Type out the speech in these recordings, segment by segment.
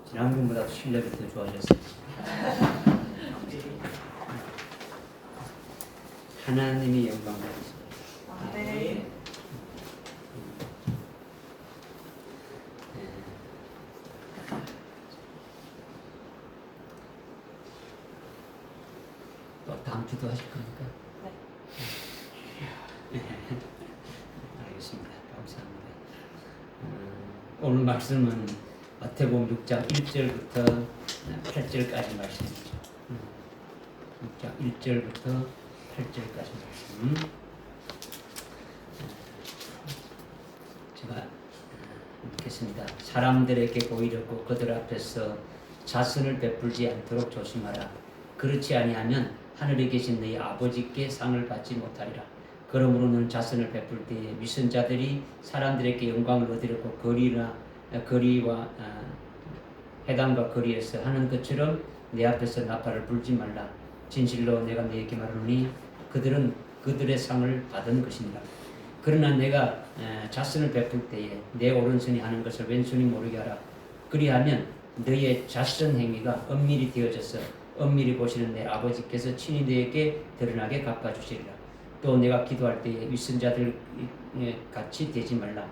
지난번보다 실력이 더 좋아졌어요. 하나님이 영광 받으십니다. 네. 또 다음 주도 하실 겁니까? 네. 알겠습니다. 감사합니다. 오늘 말씀은 마태복음 6장 1절부터 8절까지 말씀이죠. 6장 1절부터 8절까지 말씀. 제가 읽겠습니다. 사람들에게 보이려고 그들 앞에서 자선을 베풀지 않도록 조심하라. 그렇지 아니하면 하늘에 계신 너희 아버지께 상을 받지 못하리라. 그러므로 너는 자선을 베풀 때에 위선자들이 사람들에게 영광을 얻으려고 거리와 회당과 거리에서 하는 것처럼 내 앞에서 나팔을 불지 말라. 진실로 내가 너희에게 말하노니 그들은 그들의 상을 받은 것이니라. 그러나 내가 자선을 베풀 때에 내 오른손이 하는 것을 왼손이 모르게 하라. 그리하면 너희의 자선 행위가 엄밀히 되어져서 엄밀히 보시는 내 아버지께서 친히 너희에게 드러나게 갚아주시리라. 또 내가 기도할 때에 위선자들 같이 되지 말라.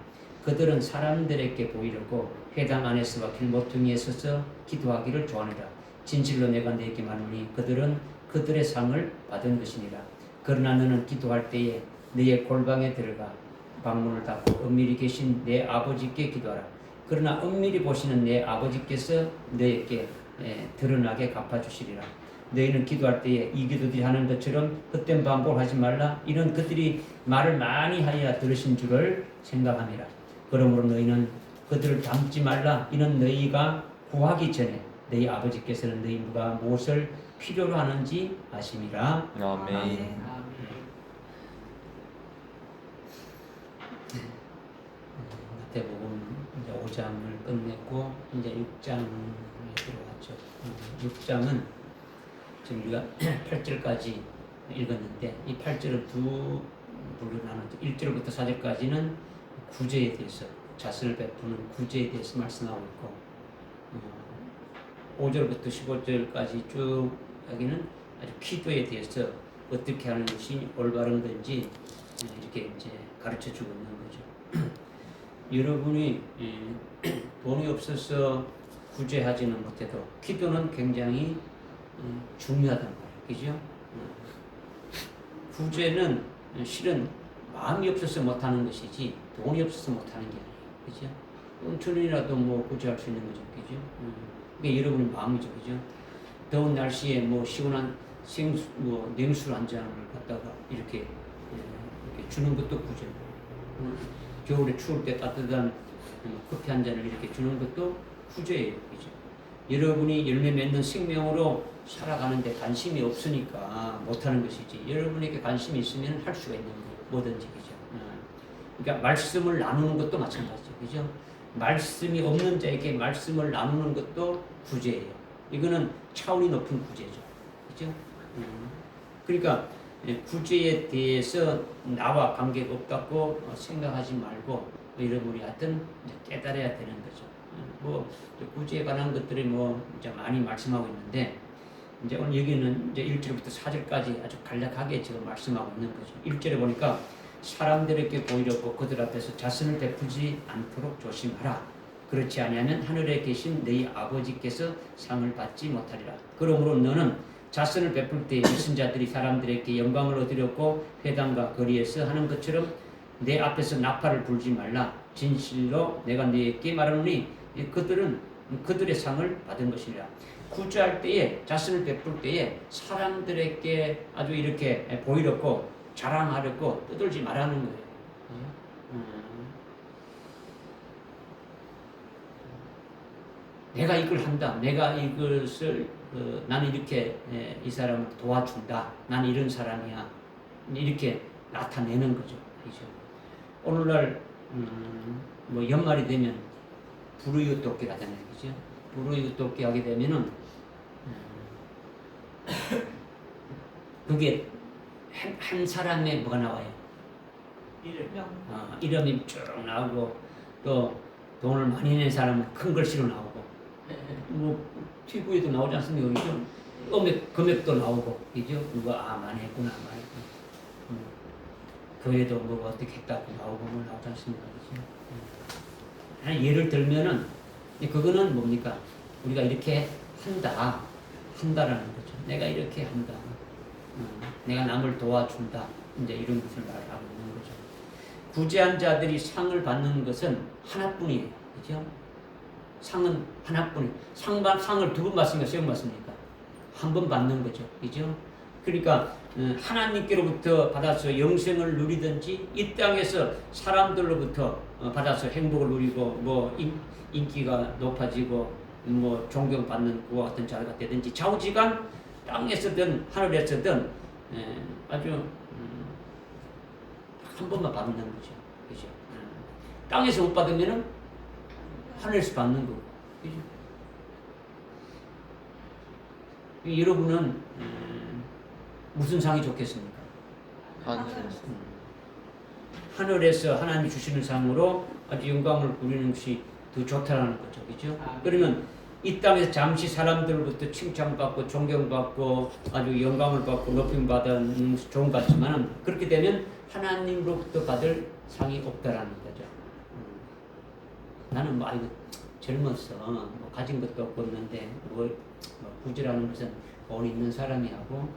그들은 사람들에게 보이려고 회당 안에서와 길모퉁이에 서서 기도하기를 좋아하느라. 진실로 내가 너희에게 말하노니 그들은 그들의 상을 받은 것이니라. 그러나 너는 기도할 때에 너의 골방에 들어가 방문을 닫고 엄밀히 계신 내 아버지께 기도하라. 그러나 엄밀히 보시는 내 아버지께서 너에게 드러나게 갚아주시리라. 너희는 기도할 때에 이 기도들이 하는 것처럼 헛된 반복을 하지 말라. 이는 그들이 말을 많이 하여 들으신 줄을 생각함이라. 그러므로 너희는 그들을 닮지 말라. 이는 너희가 구하기 전에 너희 아버지께서는 너희 누가 무엇을 필요로 하는지 아심이라. 아멘. 마태복음 이제 5장을 끝냈고 이제 6장에 들어왔죠. 6장은 지금 우리가 8절까지 읽었는데 이 8절은 두 분류 나누죠. 1절부터 4절까지는 구제에 대해서 자선을 베푸는 구제에 대해서 말씀하고 있고 5절부터 15절까지 쭉 여기는 아주 기도에 대해서 어떻게 하는 것이 올바른 건지 이렇게 이제 가르쳐 주고 있는 거죠. 여러분이 돈이 없어서 구제하지는 못해도 기도는 굉장히 중요하단 말이에요. 그죠? 구제는 실은 마음이 없어서 못하는 것이지 돈이 없어서 못하는 게 아니에요. 그죠? 천원이라도 뭐 구제할 수 있는 거죠. 그죠? 그게 여러분의 마음이죠. 그죠? 더운 날씨에 뭐 시원한 생수, 뭐 냉술 한 잔을 갖다가 이렇게 주는 것도 구제. 겨울에 추울 때 따뜻한 커피 한 잔을 이렇게 주는 것도 구제예요. 그죠? 여러분이 열매 맺는 생명으로 살아가는데 관심이 없으니까 못하는 것이지 여러분에게 관심이 있으면 할 수가 있는 거예요. 뭐든지. 그죠? 그러니까 말씀을 나누는 것도 마찬가지죠. 그죠? 말씀이 없는 자에게 말씀을 나누는 것도 구제예요. 이거는 차원이 높은 구제죠. 그죠? 그러니까 구제에 대해서 나와 관계가 없다고 생각하지 말고 여러분이 하여튼 깨달아야 되는 거죠. 뭐 구제에 관한 것들이 뭐 이제 많이 말씀하고 있는데 이제 오늘 여기는 이제 1절부터 4절까지 아주 간략하게 지금 말씀하고 있는 거죠. 1절에 보니까 사람들에게 보이려고 그들 앞에서 자선을 베푸지 않도록 조심하라. 그렇지 아니하면 하늘에 계신 너희 아버지께서 상을 받지 못하리라. 그러므로 너는 자선을 베풀 때 위선자들이 사람들에게 영광을 얻으려고 회당과 거리에서 하는 것처럼 내 앞에서 나팔을 불지 말라. 진실로 내가 너에게 말하노니 그들은 그들의 상을 받은 것이라. 구제할 때에 자선을 베풀 때에 사람들에게 아주 이렇게 보이려고 자랑하려고 떠들지 말라는 거예요. 내가 이걸 한다. 내가 이것을 나는 이렇게 이 사람을 도와준다. 나는 이런 사람이야. 이렇게 나타내는 거죠. 그죠? 오늘날 뭐 연말이 되면 불우이웃돕기 하잖아요. 그죠? 불우이웃돕기 하게 되면은 그게 한 사람의 뭐가 나와요? 이름이 쭉 나오고 또 돈을 많이 낸 사람은 큰 글씨로 나오고 뭐 TV에도 나오지 않습니까? 그죠? 금액도 나오고 그죠? 누가 많이 했구나 많이 했구나. 교회도 뭐 어떻게 했다고 나오고 뭐 나오지 않습니까? 그죠? 예를 들면은 그거는 뭡니까? 우리가 이렇게 한다라는 거죠. 내가 이렇게 한다. 내가 남을 도와준다. 이제 이런 것을 말하고 있는 거죠. 구제한 자들이 상을 받는 것은 하나뿐이에요. 그죠? 상은 하나뿐이에요. 상을 두 번 받습니까? 세 번 받습니까? 한 번 받는 거죠. 그죠? 그러니까 하나님께로부터 받아서 영생을 누리든지 이 땅에서 사람들로부터 받아서 행복을 누리고 뭐 인기가 높아지고 뭐 존경받는 그와 같은 자가 되든지 좌우지간 땅에서든 하늘에서든 아주 한 번만 받는 거죠. 그죠? 땅에서 못 받으면은 하늘에서 받는 거고. 그죠? 여러분은 무슨 상이 좋겠습니까? 하늘에서 하나님이 주시는 상으로 아주 영광을 누리는 것이 더 좋다는 거죠. 그죠? 그러면 이 땅에서 잠시 사람들로부터 칭찬받고 존경받고 아주 영광을 받고 높임받은 좋은 것 같지만 그렇게 되면 하나님으로부터 받을 상이 없다라는 거죠. 나는 뭐 아이고 젊었어 뭐 가진 것도 없었는데 뭐 부지라는 것은 돈 있는 사람이 하고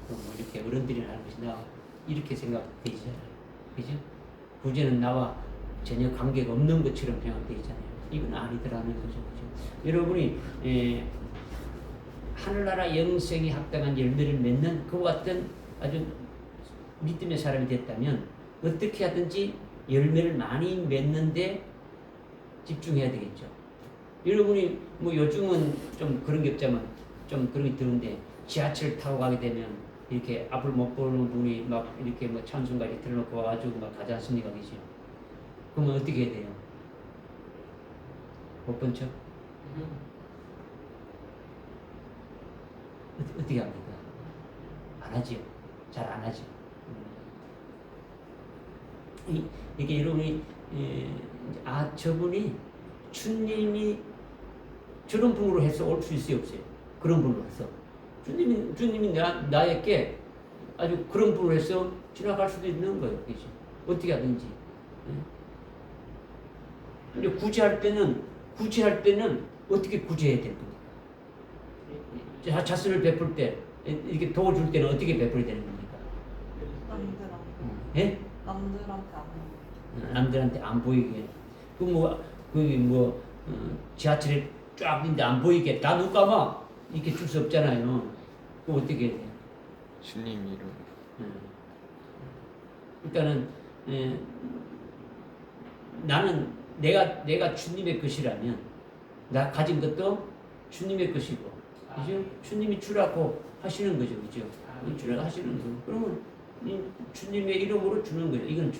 또 뭐 이렇게 어른들이 하는 것이 나 이렇게 생각되잖아요. 그죠? 부지는 나와 전혀 관계가 없는 것처럼 생각되잖아요. 이건 아니더라는 거죠. 그죠? 여러분이 하늘나라 영생에 합당한 열매를 맺는 그와 같은 아주 믿음의 사람이 됐다면 어떻게 하든지 열매를 많이 맺는데 집중해야 되겠죠. 여러분이 뭐 요즘은 좀 그런 게 없지만 좀 그런 게 드는데 지하철 타고 가게 되면 이렇게 앞을 못 보는 분이 막 이렇게 뭐 찬송가를 틀어놓고 와가지고 막 가지 않습니까? 그죠? 그러면 어떻게 해야 돼요? 못 본 척? 어떻게 합니까? 안 하지요. 잘 안 하죠. 이게 여러분이 저분이 주님이 저런 분으로 해서 올 수 있어요, 없어요? 그런 분으로 해서 주님이 나에게 아주 그런 분으로 해서 지나갈 수도 있는 거예요, 그죠? 어떻게 하든지. 근데 구제할 때는 어떻게 구제해야 될 겁니까? 자선을 베풀 때 이렇게 도와줄 때는 어떻게 베풀어야 되는 겁니까? 예? 남들한테 안 보이게. 지하철에 쫙 있는데 안 보이게 다 눈 감아 이렇게 줄 수 없잖아요. 그럼 어떻게 해야 돼요? 주님 이름. 일단은 나는 내가 주님의 것이라면 나 가진 것도 주님의 것이고, 그죠? 주님이 주라고 하시는 거죠, 그죠? 주라고 하시는 거. 그러면 주님의 이름으로 주는 거죠. 이건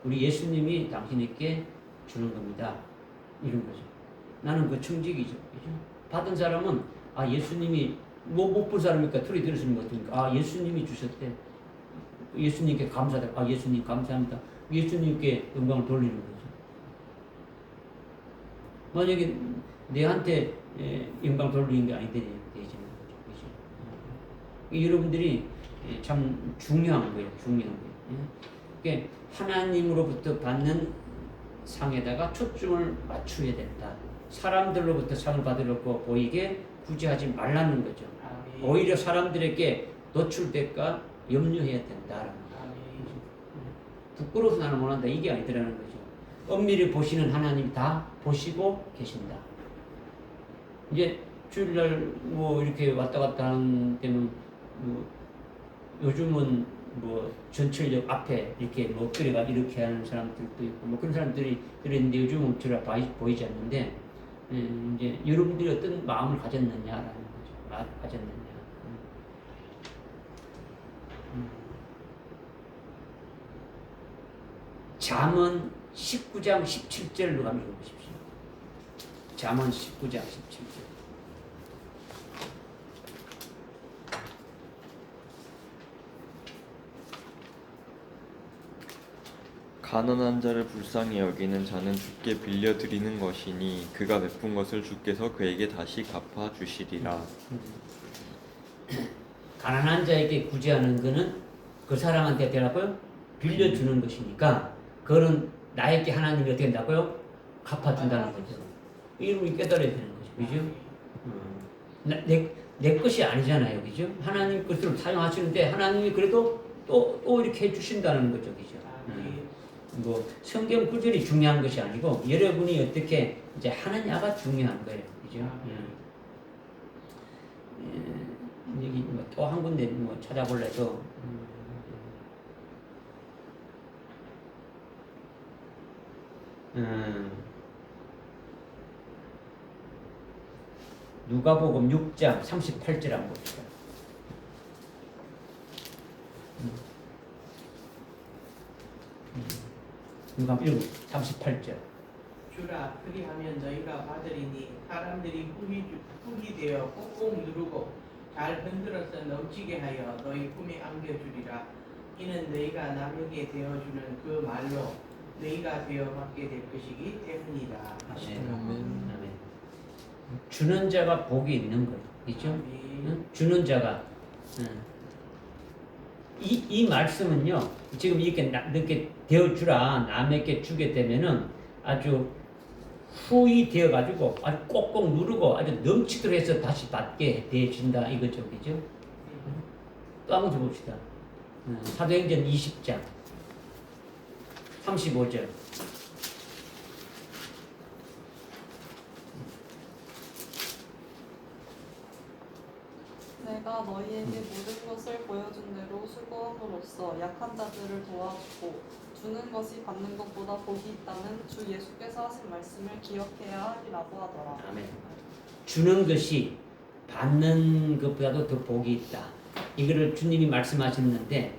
우리 예수님이 당신에게 주는 겁니다. 이런 거죠. 나는 그 청직이죠, 그죠? 받은 사람은 예수님이 못 본 사람이니까 틀이 들었으면 어떡합니까? 예수님이 주셨대. 예수님께 감사하다. 예수님 감사합니다. 예수님께 영광을 돌리는 거죠. 만약에 내한테 영광 돌리는 게 아닌데 되지는 거죠. 그죠? 여러분들이 참 중요한 거예요. 그러니까 하나님으로부터 받는 상에다가 초점을 맞춰야 된다. 사람들로부터 상을 받으려고 보이게 구제하지 말라는 거죠. 오히려 사람들에게 노출될까 염려해야 된다라는 거죠. 부끄러워서 나는 못한다 이게 아니더라는 거죠. 엄밀히 보시는 하나님 다 보시고 계신다. 이제 주일날 뭐 이렇게 왔다 갔다 하는 때는 뭐 요즘은 뭐 전철역 앞에 이렇게 뭐 엎드려가 이렇게 하는 사람들도 있고 뭐 그런 사람들이 있는데 요즘은 잘 보이지 않는데 이제 여러분들이 어떤 마음을 가졌느냐라는 거죠. 가졌느냐. 잠언 19장 17절로 한번 읽어보십시오. 잠언 19장 17절. 가난한 자를 불쌍히 여기는 자는 주께 빌려 드리는 것이니 그가 베푼 것을 주께서 그에게 다시 갚아 주시리라. 가난한 자에게 구제하는 것은 그 사람한테 되라고요? 빌려주는 것이니까 그거는 나에게 하나님이 어떻게 된다고요? 갚아준다는 거죠. 이걸 깨달아야 되는 거죠. 그죠? 내 것이 아니잖아요. 그죠? 하나님 것을 사용하시는데 하나님이 그래도 또 이렇게 해주신다는 거죠. 그죠? 뭐 성경 구절이 중요한 것이 아니고 여러분이 어떻게 이제 하느냐가 중요한 거예요. 그죠? 여기 뭐 또 한 군데 뭐 찾아볼래도 누가복음 6장 38절 한번 봅시다. 누가복음 38절. 주라 그리하면 너희가 받으리니 사람들이 흙이 되어 꽁꽁 누르고 잘 흔들어서 넘치게 하여 너희 품에 안겨주리라. 이는 너희가 남에게 되어주는 그 말로 너희가 되어받게 될 것이기 때문이다. 아멘. 주는 자가 복이 있는 거예요. 그죠? 응? 주는 자가. 이 말씀은요, 지금 이렇게 되어주라, 남에게 주게 되면은 아주 후이 되어가지고 아주 꼭꼭 누르고 아주 넘치도록 해서 다시 받게 되어진다 이거죠. 그죠? 또 한번 봅시다. 사도행전 20장 35절. 내가 너희에게 모든 것을 보여준 대로 수고함으로써 약한 자들을 도와주고 주는 것이 받는 것보다 복이 있다는 주 예수께서 하신 말씀을 기억해야 하리라고 하더라. 아멘. 주는 것이 받는 것보다도 더 복이 있다. 이거를 주님이 말씀하셨는데,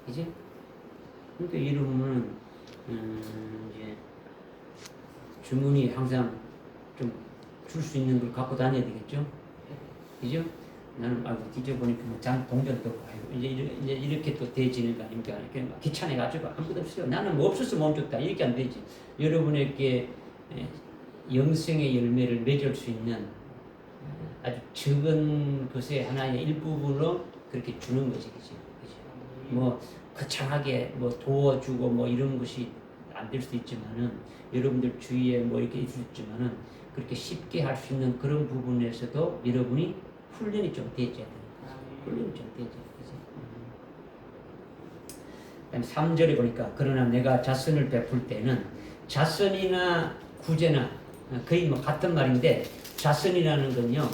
이제 그러니까 이러면 이제 주문이 항상 좀 줄 수 있는 걸 갖고 다녀야 되겠죠. 그죠? 나는 뒤져보니까 동전도 없고 이제 이렇게 또 돼지는 거 아닙니까? 그러니까 귀찮아가지고 아무것도 없어요. 나는 뭐 없어서 못 줬다. 이렇게 안 되지. 여러분에게 영생의 열매를 맺을 수 있는 아주 적은 것의 하나의 일부분으로 그렇게 주는 것이 그죠. 뭐 거창하게 뭐 도와주고 뭐 이런 것이 안 될 수도 있지만은 여러분들 주위에 뭐 이렇게 있을 수 있지만은 그렇게 쉽게 할 수 있는 그런 부분에서도 여러분이 훈련이 좀 되어야 됩니다. 훈련이 좀 되어야 됩니다. 3절에 보니까 그러나 내가 자선을 베풀 때는 자선이나 구제나 거의 뭐 같은 말인데 자선이라는 건요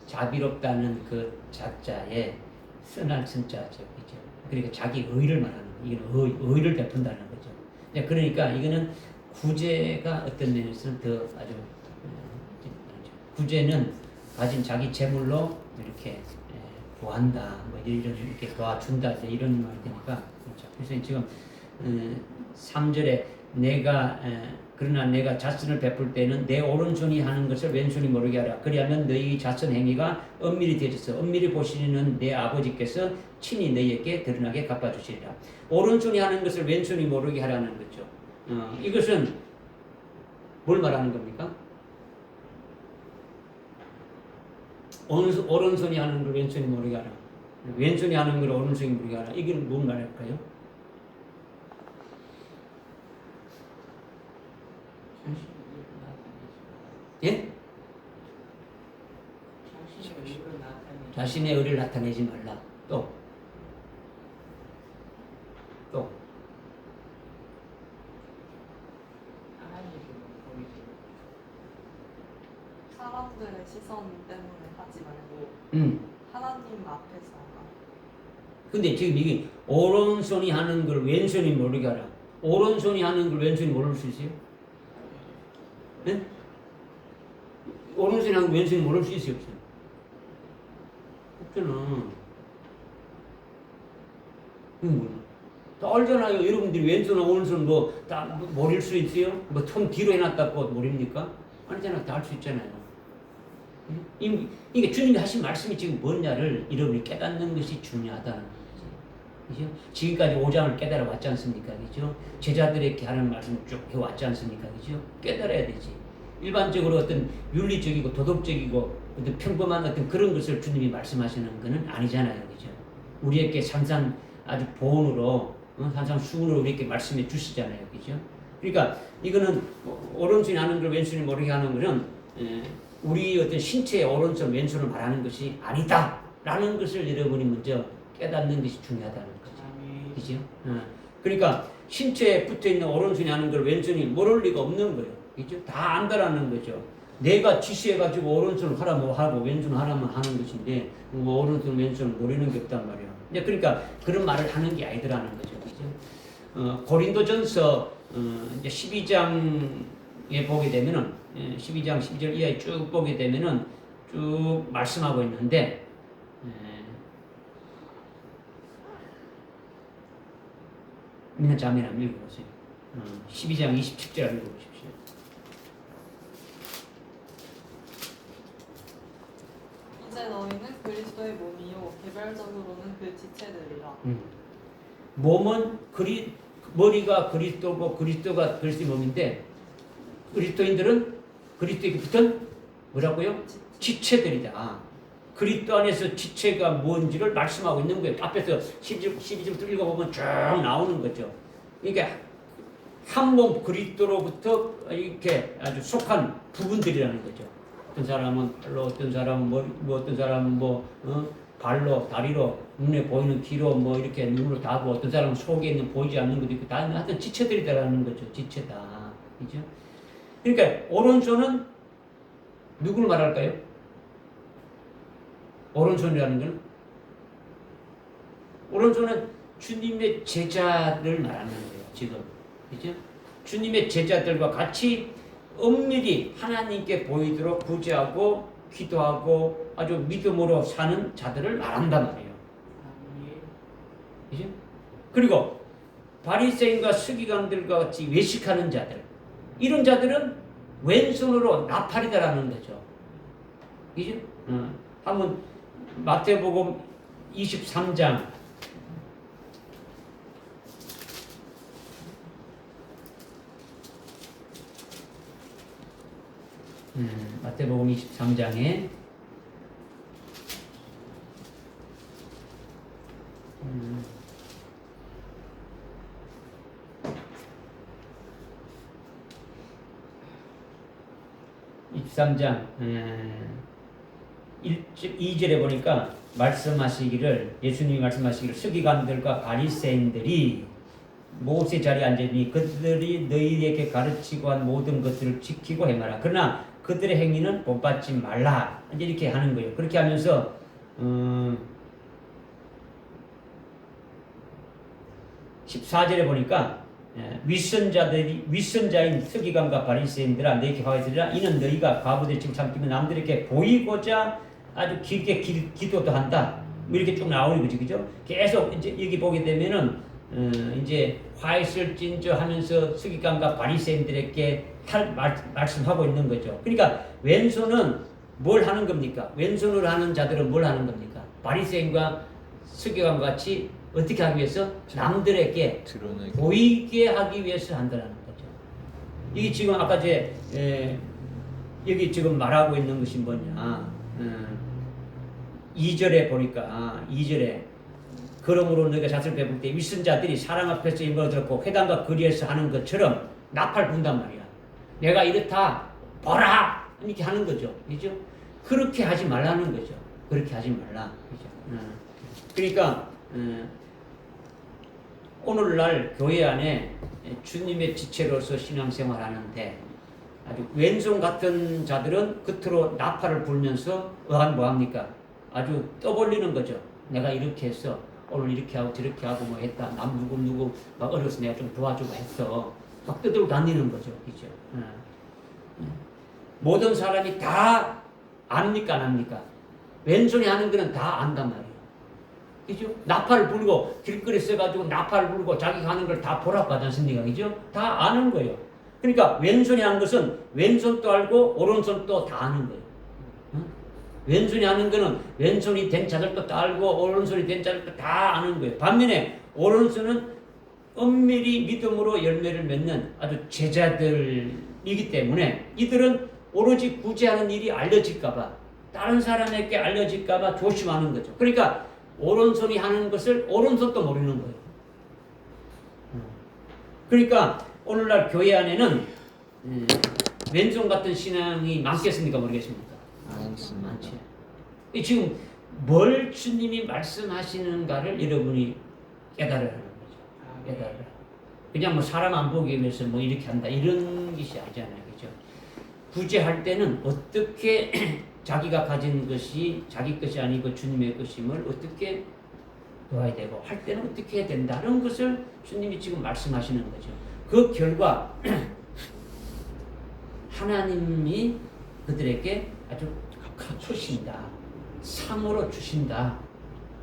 자비롭다는 그 자자에 선한 선자죠, 그죠? 그러니까 자기 의를 말하는 거예요. 이건 의를 베푼다는 거죠. 그러니까 이거는 구제가 어떤 면에서는 더 아주 구제는 가진 자기 재물로 이렇게 구한다, 뭐 이렇게 도와준다 이런 말이 되니까 그렇죠. 그래서 지금 3절에 그러나 내가 자선을 베풀 때는 내 오른손이 하는 것을 왼손이 모르게 하라. 그리하면 너희 자선 행위가 엄밀히 되어져서 엄밀히 보시는 내 아버지께서 친히 너희에게 드러나게 갚아주시리라. 오른손이 하는 것을 왼손이 모르게 하라는 거죠. 이것은 뭘 말하는 겁니까? 오른손이 하는 걸 왼손이 모르게 하라. 왼손이 하는 걸 오른손이 모르게 하라. 이게 뭔 말일까요? 예? 자신의 의를 나타내지 말라. 또 사람들의 시선 때문에 하지 말고 하나님 앞에서 근데 지금 이게 오른손이 하는 걸 왼손이 모르게 하라. 오른손이 하는 걸 왼손이 모를 수 있어요? 네? 오른손이 하는 걸 왼손이 모를 수 있어요? 없어요? 없잖아. 이거 뭐야? 다 알잖아요. 여러분들이 왼손이나 오른손 다 모를 수 있어요? 뭐 통 뒤로 해놨다고 모릅니까? 아니잖아. 다 할 수 있잖아요. 이게 주님이 하신 말씀이 지금 뭐냐를 여러분이 깨닫는 것이 중요하다는 거죠. 그죠? 지금까지 5장을 깨달아 왔지 않습니까? 그죠? 제자들에게 하는 말씀을 쭉 해왔지 않습니까? 그죠? 깨달아야 되지. 일반적으로 어떤 윤리적이고 도덕적이고 어떤 평범한 어떤 그런 것을 주님이 말씀하시는 것은 아니잖아요. 그죠? 우리에게 산산 아주 보온으로, 산산 수은으로 우리에게 말씀해 주시잖아요. 그죠? 그러니까 이거는 오른손이 하는 걸 왼손이 모르게 하는 것은 우리 어떤 신체의 오른손, 왼손을 말하는 것이 아니다. 라는 것을 여러분이 먼저 깨닫는 것이 중요하다는 거죠. 그죠? 그러니까 신체에 붙어 있는 오른손이 하는 걸 왼손이 모를 리가 없는 거예요. 그죠? 다 안다라는 거죠. 내가 지시해가지고 오른손을 하라 뭐 하고 왼손을 하라면 하는 것인데 뭐 오른손 왼손을 모르는 게 없단 말이에요. 그러니까 그런 말을 하는 게 아니더라는 거죠. 그죠? 고린도전서 이제 12장에 보게 되면은 12장 12절 이하에 쭉 보게 되면은 쭉 말씀하고 있는데 있는 자매를 한번 읽어보세요. 12장 27절 읽어보십시오. 이제 너희는 그리스도의 몸이요 개별적으로는 그 지체들이라. 몸은 머리가 그리스도고 그리스도가 그리스도의 몸인데 그리스도인들은 그리스도에 붙은 뭐라고요? 지체들이다. 그리스도 안에서 지체가 뭔지를 말씀하고 있는 거예요. 앞에서 12절부터 읽어보면 쭉 나오는 거죠. 그러니까 한 몸 그리스도로부터 이렇게 아주 속한 부분들이라는 거죠. 어떤 사람은 팔로, 어떤 사람은 머리, 어떤 사람은 발로, 다리로, 눈에 보이는 귀로 이렇게 눈으로 다 하고 어떤 사람은 속에 있는 보이지 않는 것도 있고 다 하여튼 지체들이다라는 거죠. 지체다. 그죠? 그러니까 오른손은 누구를 말할까요? 오른손이라는 건 오른손은 주님의 제자를 말하는 거예요. 지금 그죠? 주님의 제자들과 같이 엄밀히 하나님께 보이도록 구제하고 기도하고 아주 믿음으로 사는 자들을 말한단 말이에요. 그죠? 그리고 바리새인과 서기관들과 같이 외식하는 자들 이런 자들은 왼손으로 나팔이다라는 거죠. 그죠? 한번 마태복음 23장 마태복음 23장에 23장 2절에 보니까 예수님이 말씀하시기를 서기관들과 바리새인들이 모세 자리에 앉으니 그들이 너희에게 가르치고 한 모든 것들을 지키고 행하라. 그러나 그들의 행위는 본받지 말라. 이렇게 하는 거예요. 그렇게 하면서 14절에 보니까 윗선자인 서기관과 바리새인들아 너희에게 화가 있으리라. 이는 너희가 과부들 지금 삼키며 남들에게 보이고자 아주 길게 기도도 한다. 이렇게 쭉 나오는 거지, 그죠? 계속 이제 여기 보게 되면은 이제 화 있을진저 하면서 서기관과 바리새인들에게 말씀하고 있는 거죠. 그러니까 왼손은 뭘 하는 겁니까? 왼손으로 하는 자들은 뭘 하는 겁니까? 바리새인과 서기관과 같이 어떻게 하기 위해서? 남들에게 보이게 하기 위해서 한다는 거죠. 이게 지금 아까 여기 지금 말하고 있는 것이 뭐냐? 2절에 보니까 2절에 그러므로 너희가 잣을 베풀 때 윗선자들이 사람 앞에서 임무를 들었고 회당과 거리에서 하는 것처럼 나팔 분단 말이야. 내가 이렇다 보라 이렇게 하는 거죠. 그죠? 그렇게 하지 말라는 거죠. 그렇게 하지 말라. 그죠? 그러니까 오늘날 교회 안에 주님의 지체로서 신앙생활하는데 아주 왼손 같은 자들은 겉으로 나팔을 불면서 뭐합니까? 아주 떠벌리는 거죠. 내가 이렇게 했어. 오늘 이렇게 하고 저렇게 하고 뭐 했다. 남 누구 막 어려서 내가 좀 도와주고 했어. 막 떠들고 다니는 거죠. 그죠? 모든 사람이 다 압니까 안 합니까? 왼손이 하는 거는 다 안단 말이에요. 그죠? 나팔을 불고 길거리 써가지고 나팔을 불고 자기가 하는 걸 다 보라고 하지 않습니까? 그죠? 다 아는 거예요. 그러니까 왼손이 하는 것은 왼손도 알고 오른손도 다 아는 거예요. 왼손이 하는 거는 왼손이 된 자들도 다 알고 오른손이 된 자들도 다 아는 거예요. 반면에 오른손은 엄밀히 믿음으로 열매를 맺는 아주 제자들이기 때문에 이들은 오로지 구제하는 일이 알려질까봐 다른 사람에게 알려질까봐 조심하는 거죠. 그러니까 오른손이 하는 것을 오른손도 모르는 거예요. 그러니까 오늘날 교회 안에는 왼손 같은 신앙이 많겠습니까? 모르겠습니까? 많습니다. 많지. 지금 뭘 주님이 말씀하시는가를 여러분이 깨달으라는 거죠. 깨달으라. 그냥 뭐 사람 안 보기 위해서 뭐 이렇게 한다 이런 것이 아니잖아요. 그죠? 구제할 때는 어떻게 자기가 가진 것이 자기 것이 아니고 주님의 것임을 어떻게 놓아야 되고 할 때는 어떻게 해야 된다는 것을 주님이 지금 말씀하시는 거죠. 그 결과 하나님이 그들에게 아주 주신다. 상으로 주신다.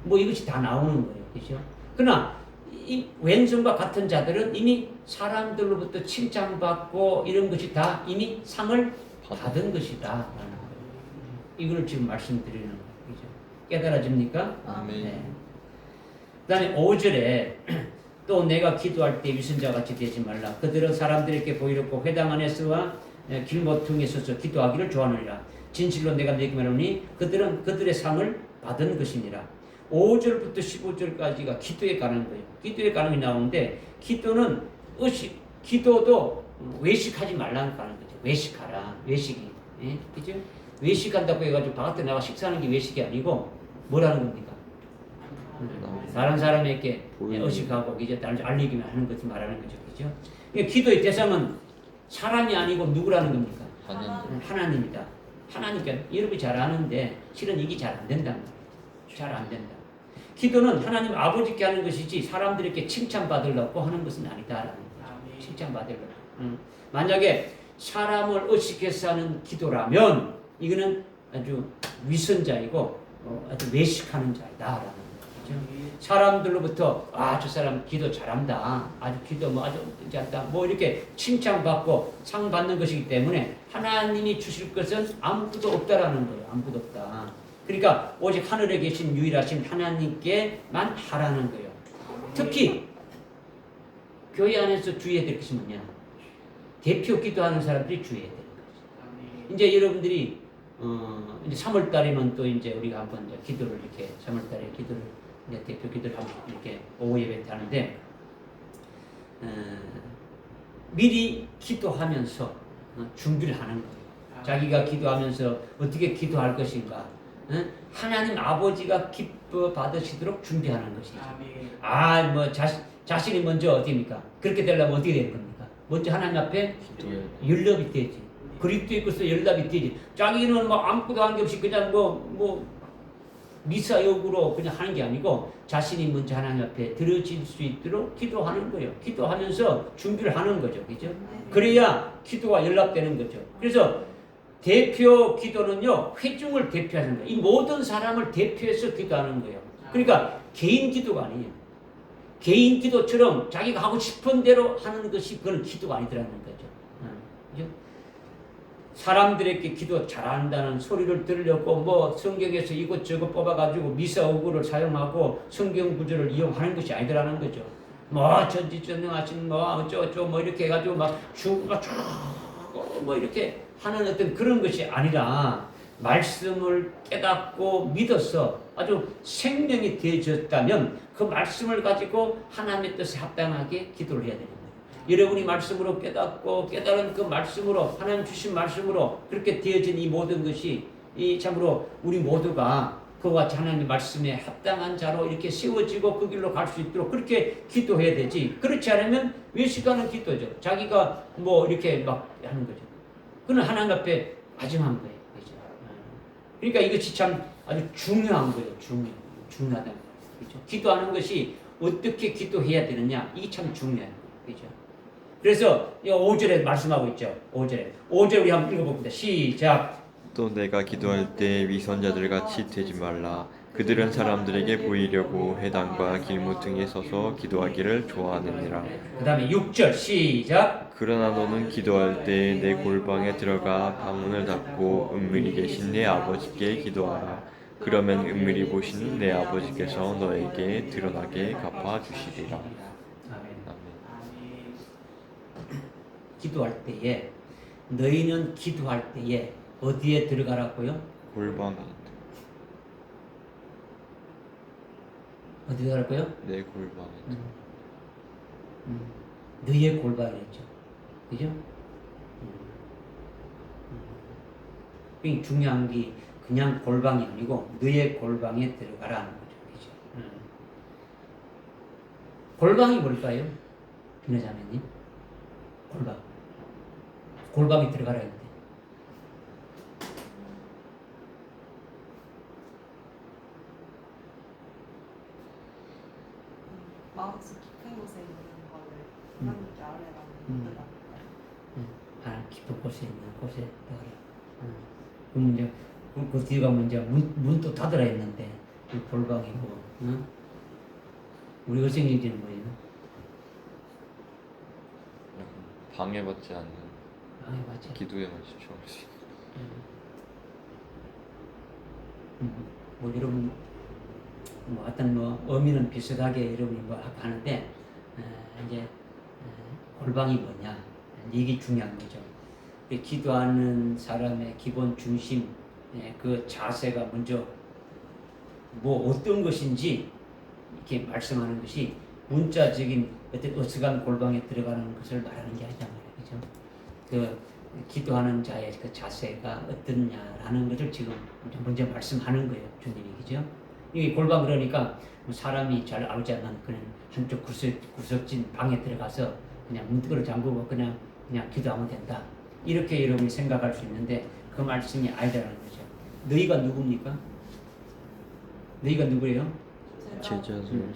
뭐 이것이 다 나오는 거예요. 그죠? 그러나 이 왼손과 같은 자들은 이미 사람들로부터 칭찬받고 이런 것이 다 이미 상을 받은 것이다. 라는 거예요. 이걸 지금 말씀드리는 거예요. 그죠? 깨달아집니까? 아멘. 네. 그 다음에 5절에 또 내가 기도할 때 위선자같이 되지 말라. 그들은 사람들에게 보이렵고 회당 안에서와 길모퉁이에 서서 기도하기를 좋아하느니라. 진실로 내가 너희에게 말하노니 그들은 그들의 상을 받은 것이니라. 5절부터 15절까지가 기도에 관한 거예요. 기도에 관한 게 나오는데 기도는 기도도 외식하지 말라는 거는 거죠. 외식하라. 외식이. 예? 그죠? 외식한다고 해가지고 바깥에 나가 식사하는 게 외식이 아니고 뭐라는 겁니까? 다른 사람에게 의식하고 이제 다른 알리기만 하는 것을 말하는 거죠. 그죠? 그러니까 기도의 대상은 사람이 아니고 누구라는 겁니까? 하나님이다. 하나님께 여러분이 잘 아는데 실은 이게 잘 안 된다는 거예요. 잘 안 된다. 기도는 하나님 아버지께 하는 것이지 사람들에게 칭찬받으려고 하는 것은 아니다라는 거죠. 칭찬받으려고. 만약에 사람을 의식해서 하는 기도라면 이거는 아주 위선자이고 아주 외식하는 자이다라는 거죠. 사람들로부터 저 사람 기도 잘한다. 아주 기도 뭐 아주 잘한다. 뭐 이렇게 칭찬받고 상 받는 것이기 때문에 하나님이 주실 것은 아무것도 없다라는 거예요. 아무것도 없다. 그러니까 오직 하늘에 계신 유일하신 하나님께만 하라는 거예요. 특히 교회 안에서 주의해야 될 것이 뭐냐? 대표 기도하는 사람들이 주의해야 되는 거죠. 이제 여러분들이 이제 3월 달에는 또 이제 우리가 한번 이제 기도를 이렇게 3월 달에 기도를 이제 대표 기도를 한번 이렇게 오후 예배 때 하는데 미리 기도하면서 준비를 하는 거예요. 자기가 기도하면서 어떻게 기도할 것인가? 하나님 아버지가 기뻐 받으시도록 준비하는 것이죠. 뭐 자신이 먼저 어디입니까? 그렇게 되려면 어떻게 되는 겁니까? 먼저 하나님 앞에 연락이 되지. 그리스도께서 연락이 되지. 자기는 뭐 아무것도 한 게 없이 그냥 뭐 미사역으로 그냥 하는 게 아니고 자신이 먼저 하나님 앞에 들어질 수 있도록 기도하는 거예요. 기도하면서 준비를 하는 거죠. 그죠? 그래야 기도가 연락되는 거죠. 그래서 대표 기도는요, 회중을 대표하는 거예요. 이 모든 사람을 대표해서 기도하는 거예요. 그러니까 개인 기도가 아니에요. 개인 기도처럼 자기가 하고 싶은 대로 하는 것이 그건 기도가 아니더라는 거죠. 그죠? 사람들에게 기도 잘한다는 소리를 들으려고 뭐 성경에서 이것저것 뽑아가지고 미사오구를 사용하고 성경 구절을 이용하는 것이 아니더라는 거죠. 뭐 전지전능하신 뭐 어쩌고저쩌고 뭐 이렇게 해가지고 막 주가 쭉 뭐 이렇게 하는 어떤 그런 것이 아니라 말씀을 깨닫고 믿어서 아주 생명이 되어졌다면 그 말씀을 가지고 하나님의 뜻에 합당하게 기도를 해야 되는 거예요. 여러분이 말씀으로 깨닫고 깨달은 그 말씀으로 하나님 주신 말씀으로 그렇게 되어진 이 모든 것이 이 참으로 우리 모두가 그와 같이 하나님의 말씀에 합당한 자로 이렇게 세워지고 그 길로 갈 수 있도록 그렇게 기도해야 되지. 그렇지 않으면 외식하는 기도죠. 자기가 뭐 이렇게 막 하는 거죠. 그는 하나님 앞에 마지막한 거예요. 그렇죠? 그러니까 이것이 참 아주 중요한 거예요. 중요하다는 거예요. 그렇죠? 기도하는 것이 어떻게 기도해야 되느냐 이게 참 중요해요. 그렇죠? 그래서 5절에 말씀하고 있죠. 5절 우리 한번 읽어봅니다. 시작. 또 내가 기도할 때 위선자들 같이 되지 말라. 그들은 사람들에게 보이려고 회당과 길무등에 서서 기도하기를 좋아하느니라. 그 다음에 6절 시작. 그러나 너는 기도할 때 내 골방에 들어가 방문을 닫고 은밀히 계신 내 아버지께 기도하라. 그러면 은밀히 보시는 내 아버지께서 너에게 드러나게 갚아주시리라. 아멘. 아멘. 기도할 때에 너희는 기도할 때에 어디에 들어가라고요? 골방에 어디 들어가라고요? 내 골방에 너희의 골방이었죠. 그죠? 이 중요한 게 그냥 골방이 아니고 너희의 골방에 들어가라는 거죠. 그죠? 골방이 뭘까요? 김여자매님? 골방. 골방에 들어가라 했는데. 마음속 깊은 곳에 있는 거를 하나님께 아뢰라는 뜻 아닐까요? 하나님 깊은 곳에 있는 곳에 들어가라. 그럼 이제 그 뒤에 가면 이제 문도 닫으라 했는데 그 골방이고, 우리 어생이지는 뭐예요? 방해받지 않는 맞아. 기도에만 집중할 수 있는. 뭐 여러분 뭐 어떤 뭐 의미는 비슷하게 여러분이 뭐 하는데 이제 골방이 뭐냐 이게 중요한 거죠. 기도하는 사람의 기본 중심 그 자세가 먼저 뭐 어떤 것인지 이렇게 말씀하는 것이 문자적인 어떤 어색한 골방에 들어가는 것을 말하는 게 아니란 말이죠. 그 기도하는 자의 그 자세가 어떠냐라는 것을 지금 먼저 말씀하는 거예요, 주님이. 그죠? 이 골방 그러니까 사람이 잘 알지 않는 그런 한쪽 구석진 방에 들어가서 그냥 문득을 잠그고 그냥 기도하면 된다. 이렇게 여러분이 생각할 수 있는데 그 말씀이 아니라는 거죠. 너희가 누굽니까? 너희가 누구예요? 제자들.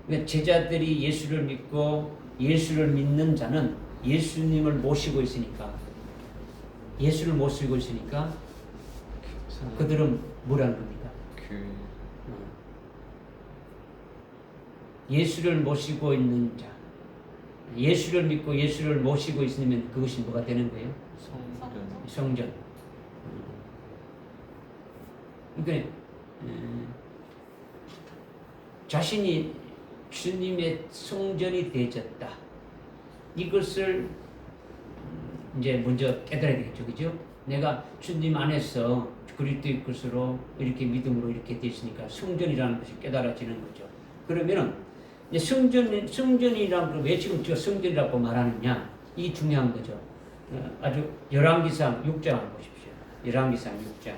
그러니까 제자들이 예수를 믿고 예수를 믿는 자는 예수님을 모시고 있으니까 그들은 뭐라는 겁니까? 예수를 모시고 있는 자, 예수를 믿고 예수를 모시고 있으면 그것이 뭐가 되는 거예요? 성전. 그러니까 자신이 주님의 성전이 되어졌다. 이것을 이제 먼저 깨달아야 되겠죠, 그죠? 내가 주님 안에서 그리스도의 것으로 이렇게 믿음으로 이렇게 됐으니까 성전이라는 것이 깨달아지는 거죠. 그러면은 이제 성전이라는 왜 지금 저 성전이라고 말하느냐? 이 중요한 거죠. 아주 열왕기상 6장 한번 보십시오. 열왕기상 6장.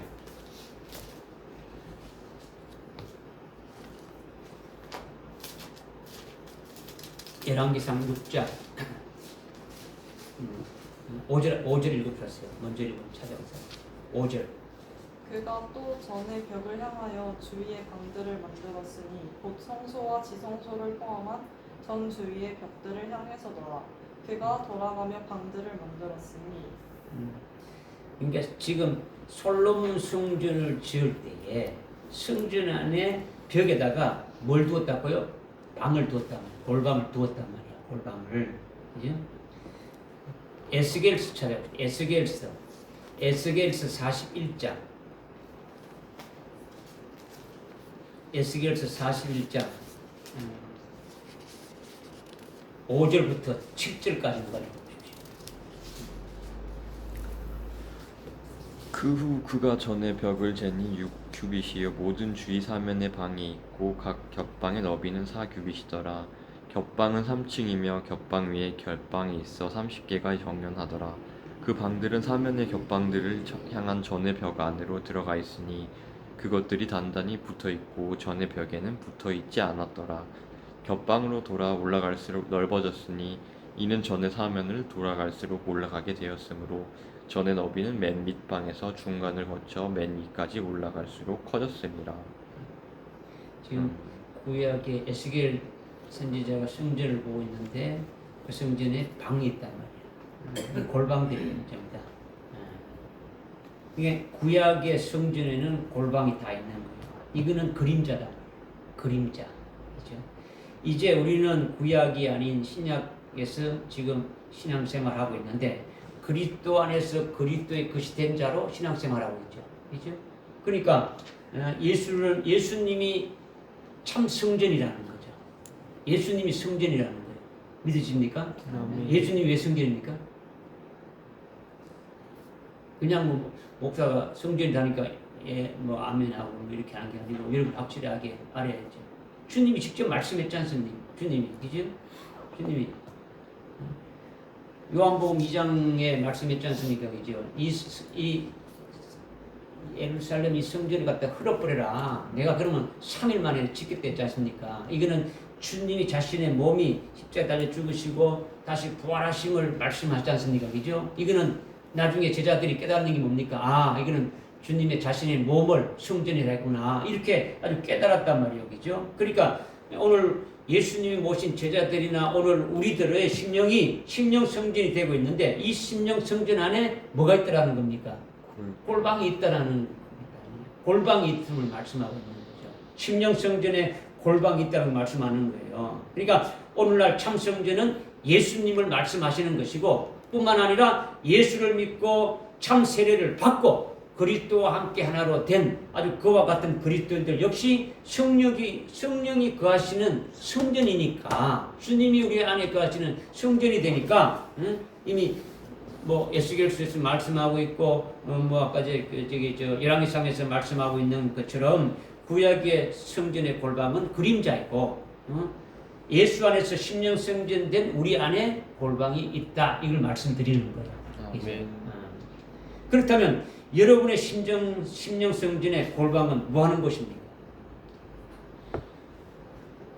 열왕기상 6장 5절 읽어주세요. 먼저 읽으면 찾아오세요. 5절. 그가 또 전에 벽을 향하여 주위의 방들을 만들었으니 곧 성소와 지성소를 포함한 전 주위의 벽들을 향해서더라. 그가 돌아가며 방들을 만들었으니. 그러니까 지금 솔로몬 성전을 지을 때에 성전 안에 벽에다가 뭘 두었다고요? 방을 두었단 말이야. 골방을 두었단 말이야. 골방을. 그죠? 에스겔서 찾아보세요. 에스겔서 41장. 에스겔서 41장 5절부터 7절까지 읽어주십시오. 그 후 그가 전에 벽을 재니 6규빗이요 모든 주위 사면에 방이 있고 각 겹방의 너비는 4규빗이더라. 겹방은 3층이며 겹방 위에 결방이 있어 30개가 정연하더라. 그 방들은 사면의 겹방들을 향한 전의 벽 안으로 들어가 있으니 그것들이 단단히 붙어있고 전의 벽에는 붙어있지 않았더라. 겹방으로 돌아 올라갈수록 넓어졌으니 이는 전의 사면을 돌아갈수록 올라가게 되었으므로 전의 너비는 맨 밑방에서 중간을 거쳐 맨 위까지 올라갈수록 커졌습니다. 지금 구약의 에스겔 선지자가 성전을 보고 있는데 그 성전에 방이 있단 말이야. 골방들이 있는 겁니다. 이게 구약의 성전에는 골방이 다 있는 거예요. 이거는 그림자다. 그림자. 그죠? 이제 우리는 구약이 아닌 신약에서 지금 신앙생활하고 있는데 그리스도 안에서 그리스도의 것이 된 자로 신앙생활하고 있죠. 그죠? 그러니까 예수님이 참 성전이라는 거죠. 예수님이 성전이라는 거예요. 믿으십니까? 예수님이 왜 성전입니까? 그냥 뭐 목사가 성전이라니까 뭐 아멘하고 뭐 이렇게 하는 게 아니고 여러분 확실하게 알아야죠. 주님이 직접 말씀했지 않습니까? 주님이 그죠? 주님이 요한복음 2장에 말씀했지 않습니까? 그죠? 이 예루살렘 이 성전을 갖다 흘러버려라. 내가 그러면 3일 만에 짓겠다 했지 않습니까? 이거는 주님이 자신의 몸이 십자가에 달려 죽으시고 다시 부활하심을 말씀하지 않습니까? 그죠? 이거는 나중에 제자들이 깨달는 게 뭡니까? 아, 이거는 주님의 자신의 몸을 성전이라 했구나. 이렇게 아주 깨달았단 말이에요. 그죠? 그러니까 오늘 예수님이 모신 제자들이나 오늘 우리들의 심령 성전이 되고 있는데 이 심령 성전 안에 뭐가 있다라는 겁니까? 골방이 있다라는 겁니다. 골방이 있음을 말씀하고 있는 거죠. 심령 성전에 골방이 있다는 말씀하는 거예요. 그러니까 오늘날 참 성전은 예수님을 말씀하시는 것이고 뿐만 아니라 예수를 믿고 참 세례를 받고 그리스도와 함께 하나로 된 아주 그와 같은 그리스도인들 역시 성령이 거하시는 성전이니까 주님이 우리 안에 거하시는 성전이 되니까 이미 뭐 에스겔서에서 말씀하고 있고 뭐 아까 열왕기상에서 말씀하고 있는 것처럼 구약의 성전의 골방은 그림자이고 예수 안에서 심령 성전된 우리 안에 골방이 있다 이걸 말씀드리는 거예요. 아멘. 그렇다면 여러분의 심령 성전의 골방은 뭐 하는 곳입니까?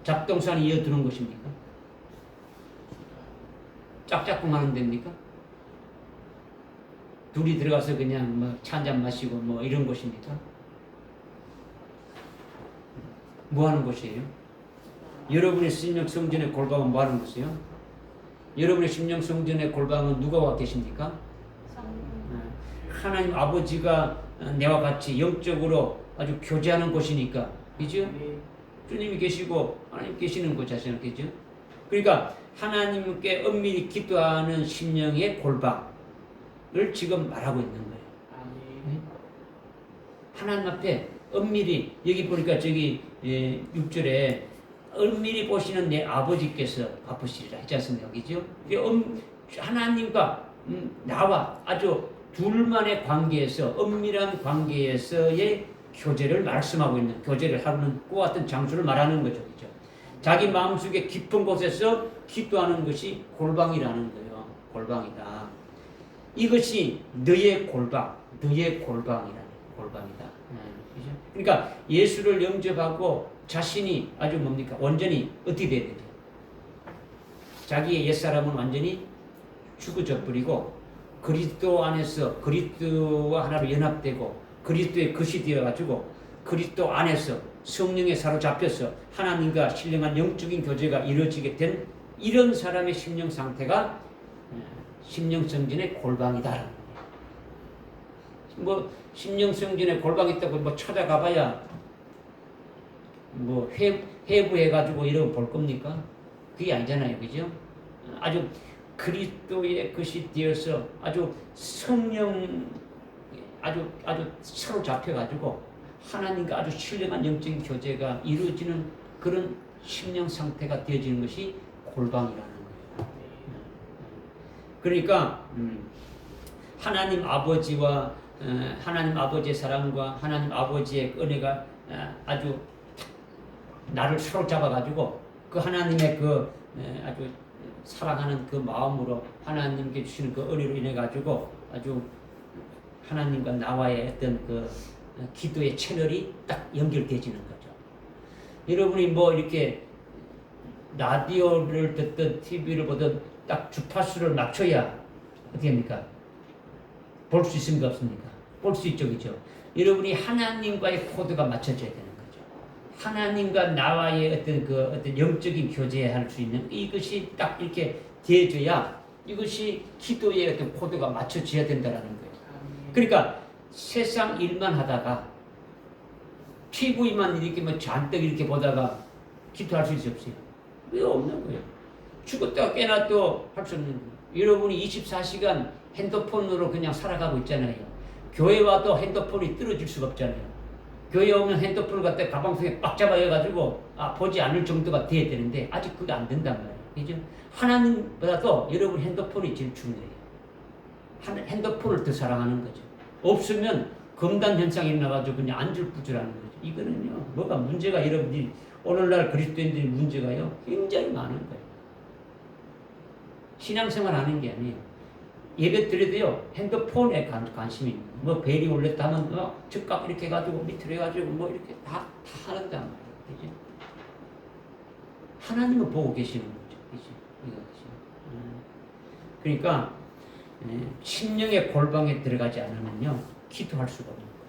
잡동산이 이어드는 곳입니까? 짝짝꿍 하는 데입니까? 둘이 들어가서 그냥 뭐 차 한잔 마시고 뭐 이런 곳입니까? 뭐 하는 곳이에요? 여러분의 심령 성전의 골방은 뭐 하는 곳이에요? 여러분의 심령 성전의 골방은 누가 와 계십니까? 하나님 아버지가 내와 같이 영적으로 아주 교제하는 곳이니까, 그죠? 주님이 계시고 하나님 계시는 곳이잖아요, 그죠? 그러니까 하나님께 엄밀히 기도하는 심령의 골방을 지금 말하고 있는 거예요. 하나님 앞에 엄밀히 여기 보니까 저기 6절에 엄밀히 보시는 내 아버지께서 갚으시리라 했지 않습니까, 그죠? 하나님과 나와 아주 둘만의 관계에서 엄밀한 관계에서의 교제를 말씀하고 있는 교제를 하는 것 같은 장소를 말하는 거죠. 그죠? 자기 마음속에 깊은 곳에서 기도하는 것이 골방이라는 거예요. 골방이다. 이것이 너의 골방, 너의 골방이라는 골방이다. 그죠? 그러니까 예수를 영접하고 자신이 아주 뭡니까? 완전히 어떻게 돼야 되죠? 자기의 옛사람은 완전히 죽어져 버리고 그리스도 안에서 그리스도와 하나로 연합되고 그리스도의 것이 되어가지고 그리스도 안에서 성령에 사로잡혀서 하나님과 신령한 영적인 교제가 이루어지게 된 이런 사람의 심령 상태가 심령 성전의 골방이다라는 거예요. 뭐 심령 성전에 골방이 있다고 뭐 찾아가봐야 뭐 회부해가지고 이러고 볼 겁니까? 그게 아니잖아요, 그죠? 아주 그리스도의 것이 되어서 아주 성령 아주 서로 잡혀가지고 하나님과 아주 신령한 영적인 교제가 이루어지는 그런 심령 상태가 되어지는 것이 골방이라는 거예요. 그러니까 하나님 아버지와 하나님 아버지의 사랑과 하나님 아버지의 은혜가 아주 나를 사로잡아가지고 그 하나님의 그 아주 사랑하는 그 마음으로 하나님께 주시는 그 은혜로 인해 가지고 아주 하나님과 나와의 어떤 그 기도의 채널이 딱 연결되어지는 거죠. 여러분이 뭐 이렇게 라디오를 듣든 TV를 보든 딱 주파수를 맞춰야 어떻게 합니까? 볼 수 있습니까? 없습니까? 볼 수 있죠, 그죠? 여러분이 하나님과의 코드가 맞춰져야 되는 거죠. 하나님과 나와의 어떤 영적인 교제할 수 있는 이것이 딱 이렇게 되어져야 이것이 기도의 어떤 코드가 맞춰져야 된다는 거예요. 그러니까 세상 일만 하다가 TV만 이렇게 뭐 잔뜩 이렇게 보다가 기도할 수 있어요? 왜 없는 거예요? 죽었다가 깨나 또 할 수 없는 거예요. 여러분이 24시간 핸드폰으로 그냥 살아가고 있잖아요. 교회 와도 핸드폰이 떨어질 수가 없잖아요. 교회 오면 핸드폰을 갖다 가방 속에 빡 잡아여가지고 보지 않을 정도가 돼야 되는데 아직 그게 안 된단 말이에요. 그죠? 하나님보다도 여러분 핸드폰이 제일 중요해요. 핸드폰을 더 사랑하는 거죠. 없으면 금단 현상이 일어나가지고 그냥 안절부절하는 거죠. 이거는요, 뭐가 문제가 여러분이 오늘날 그리스도인들의 문제가요, 굉장히 많은 거예요. 신앙생활 하는 게 아니에요. 예배 드려도요, 핸드폰에 관심이 있는 거예요. 뭐 벨이 올렸다 하면 즉각 이렇게 해가지고 밑으로 해가지고 뭐 이렇게 다 하는단 말이에요. 그죠? 하나님은 보고 계시는 거죠. 그죠? 이거죠. 그러니까 심령의 골방에 들어가지 않으면요, 기도할 수가 없는 거예요.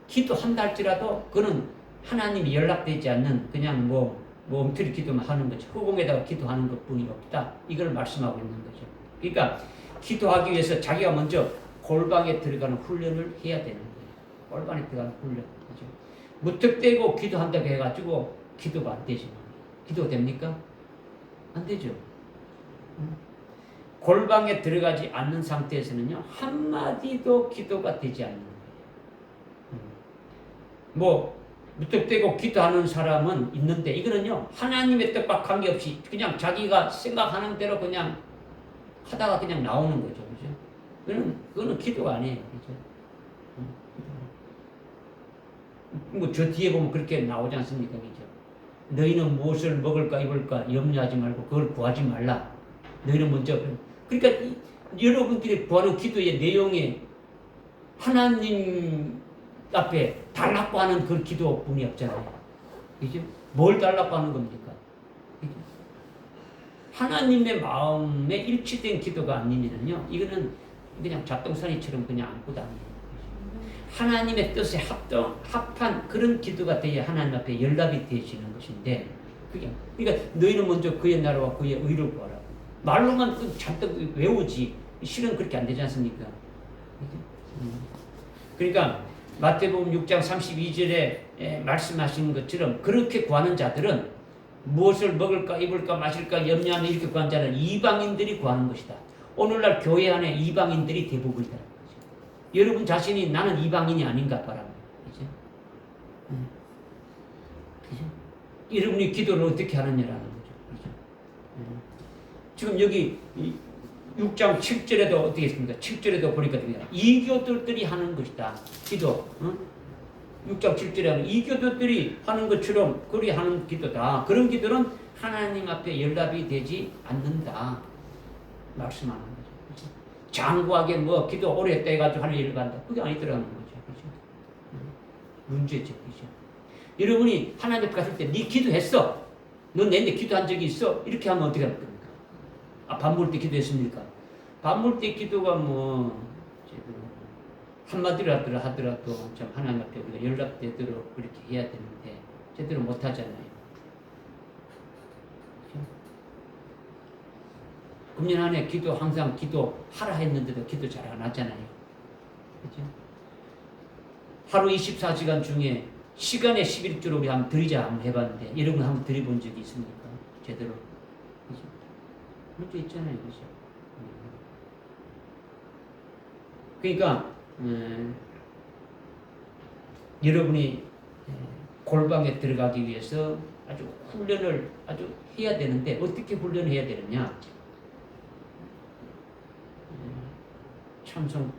기도한다 할지라도 그는 하나님이 연락되지 않는 그냥 뭐 엉터리 기도만 하는 거죠. 허공에다가 기도하는 것뿐이 없다. 이걸 말씀하고 있는 거죠. 그러니까 기도하기 위해서 자기가 먼저 골방에 들어가는 훈련을 해야 되는 거예요. 골방에 들어가는 훈련. 그죠? 무턱대고 기도한다고 해가지고 기도가 안 되죠. 기도 됩니까? 안 되죠. 골방에 들어가지 않는 상태에서는요, 한마디도 기도가 되지 않는 거예요. 뭐 무턱대고 기도하는 사람은 있는데 이거는요, 하나님의 뜻과 관계없이 그냥 자기가 생각하는 대로 그냥 하다가 그냥 나오는 거죠. 그죠? 그거는 기도가 아니에요. 그죠? 뭐 저 뒤에 보면 그렇게 나오지 않습니까? 그죠? 너희는 무엇을 먹을까 입을까 염려하지 말고 그걸 구하지 말라. 너희는 먼저. 그러니까 여러분들이 구하는 기도의 내용에 하나님 앞에 달라고 하는 그 기도뿐이 없잖아요. 그죠? 뭘 달라고 하는 겁니까? 그죠? 하나님의 마음에 일치된 기도가 아니면요, 이거는 그냥 잡동사니처럼 그냥 안고 다니는. 하나님의 뜻에 합한 그런 기도가 돼야 하나님 앞에 연락이 되시는 것인데, 그러니까 너희는 먼저 그의 나라와 그의 의를 구하라. 말로만 잔뜩 외우지, 실은 그렇게 안 되지 않습니까? 그러니까 마태복음 6장 32절에 말씀하시는 것처럼 그렇게 구하는 자들은 무엇을 먹을까 입을까 마실까 염려하는 이렇게 구하는 자는 이방인들이 구하는 것이다. 오늘날 교회 안에 이방인들이 대부분이다. 여러분 자신이 나는 이방인이 아닌가 바랍니다. 그죠? 그죠? 여러분이 기도를 어떻게 하느냐라는 거죠. 그죠? 지금 여기 6장 7절에도 어떻게 했습니까? 7절에도 보니까 이교도들이 하는 것이다. 기도. 6장 7절에 하는 이교도들이 하는 것처럼 그리 하는 기도다. 그런 기도는 하나님 앞에 연락이 되지 않는다. 말씀하는 거죠. 장구하게 뭐 기도 오래 했다 해가지고 하늘 일을 간다. 그게 아니더라는 거죠. 그죠? 문제죠. 그죠? 여러분이 하나님 앞에 갔을 때 네 기도했어. 넌 내내 기도한 적이 있어. 이렇게 하면 어떻게 할 겁니까? 밥 먹을 때 기도했습니까? 밥 먹을 때 기도가 뭐 한마디로 하더라도 참 하나님 앞에 우리가 연락되도록 그렇게 해야 되는데 제대로 못 하잖아요. 금년 안에 기도 항상 기도하라 했는데도 기도 잘 안 하잖아요. 그죠? 하루 24시간 중에 시간의 11조를 우리 한번 드리자 한번 해봤는데 여러분 한번 드려본 적이 있습니까? 제대로. 그죠? 문제 있잖아요. 그죠? 그러니까 여러분이 골방에 들어가기 위해서 아주 훈련을 아주 해야 되는데 어떻게 훈련해야 되느냐? 찬송.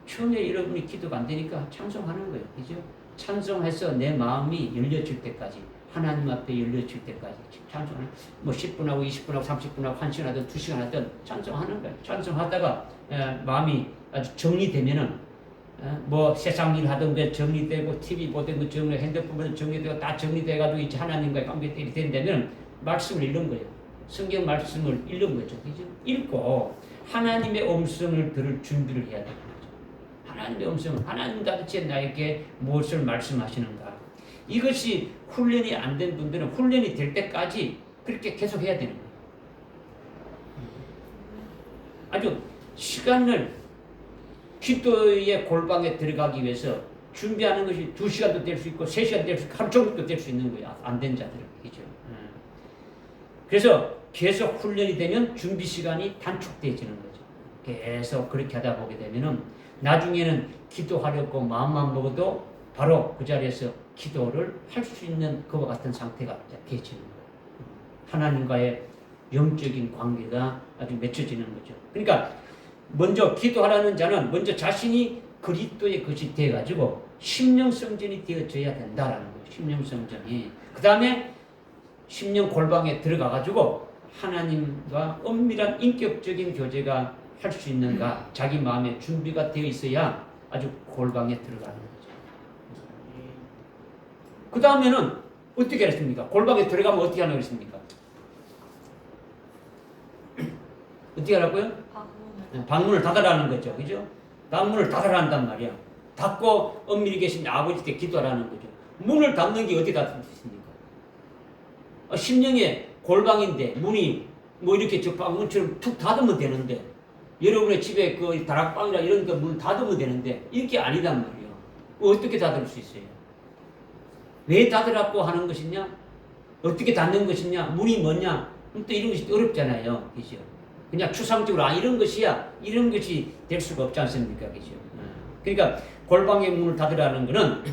처음에 여러분이 기도가 안 되니까 찬송하는 거예요. 그죠? 찬송해서 내 마음이 열려질 때까지 하나님 앞에 열려질 때까지 찬송하는, 뭐 10분하고 20분하고 30분하고 1시간 하든 2시간 하든 찬송하는 거예요. 찬송하다가 마음이 아주 정리되면은 뭐 세상 일 하던 정리되고 TV 보던 거 정리, 핸드폰 보던 정리되고 다 정리돼가지고 이제 하나님과의 관계들이 된다면 말씀을 읽는 거예요. 성경 말씀을 읽는 거죠. 그죠? 읽고 하나님의 음성을 들을 준비를 해야 되는 거죠. 하나님의 음성을, 하나님 도대체 나에게 무엇을 말씀하시는가. 이것이 훈련이 안 된 분들은 훈련이 될 때까지 그렇게 계속 해야 되는 거예요. 아주 시간을 기도의 골방에 들어가기 위해서 준비하는 것이 2시간도 될 수 있고 3시간 될 수 있고 하루 종일도 될 수 있는 거야. 안 된 자들은. 그죠? 그래서 계속 훈련이 되면 준비 시간이 단축되어지는 거죠. 계속 그렇게 하다 보게 되면은 나중에는 기도하려고 마음만 먹어도 바로 그 자리에서 기도를 할 수 있는 그와 같은 상태가 되어지는 거예요. 하나님과의 영적인 관계가 아주 맺혀지는 거죠. 그러니까 먼저 기도하라는 자는 먼저 자신이 그리스도의 것이 되어가지고 심령성전이 되어져야 된다라는 거예요. 심령성전이. 그 다음에 심령 골방에 들어가가지고 하나님과 엄밀한 인격적인 교제가 할 수 있는가, 자기 마음에 준비가 되어 있어야 아주 골방에 들어가는 거죠. 그 다음에는 어떻게 하겠습니까? 골방에 들어가면 어떻게 하는 것입니까? 어떻게 하라고요? 방문을 닫으라는 거죠. 그죠? 방문을 닫으라 한단 말이야. 닫고 엄밀히 계신 아버지께 기도하라는 거죠. 문을 닫는 게 어떻게 닫을 수 있습니까? 심령의 골방인데 문이 뭐 이렇게 저 방문처럼 툭 닫으면 되는데, 여러분의 집에 그 다락방이나 이런 거 문 닫으면 되는데 이렇게 아니단 말이에요. 어떻게 닫을 수 있어요? 왜 닫으라고 하는 것이냐? 어떻게 닫는 것이냐? 문이 뭐냐? 또 이런 것이 어렵잖아요. 그죠? 그냥 추상적으로 이런 것이야. 이런 것이 될 수가 없지 않습니까? 그죠? 그러니까 골방의 문을 닫으라는 것은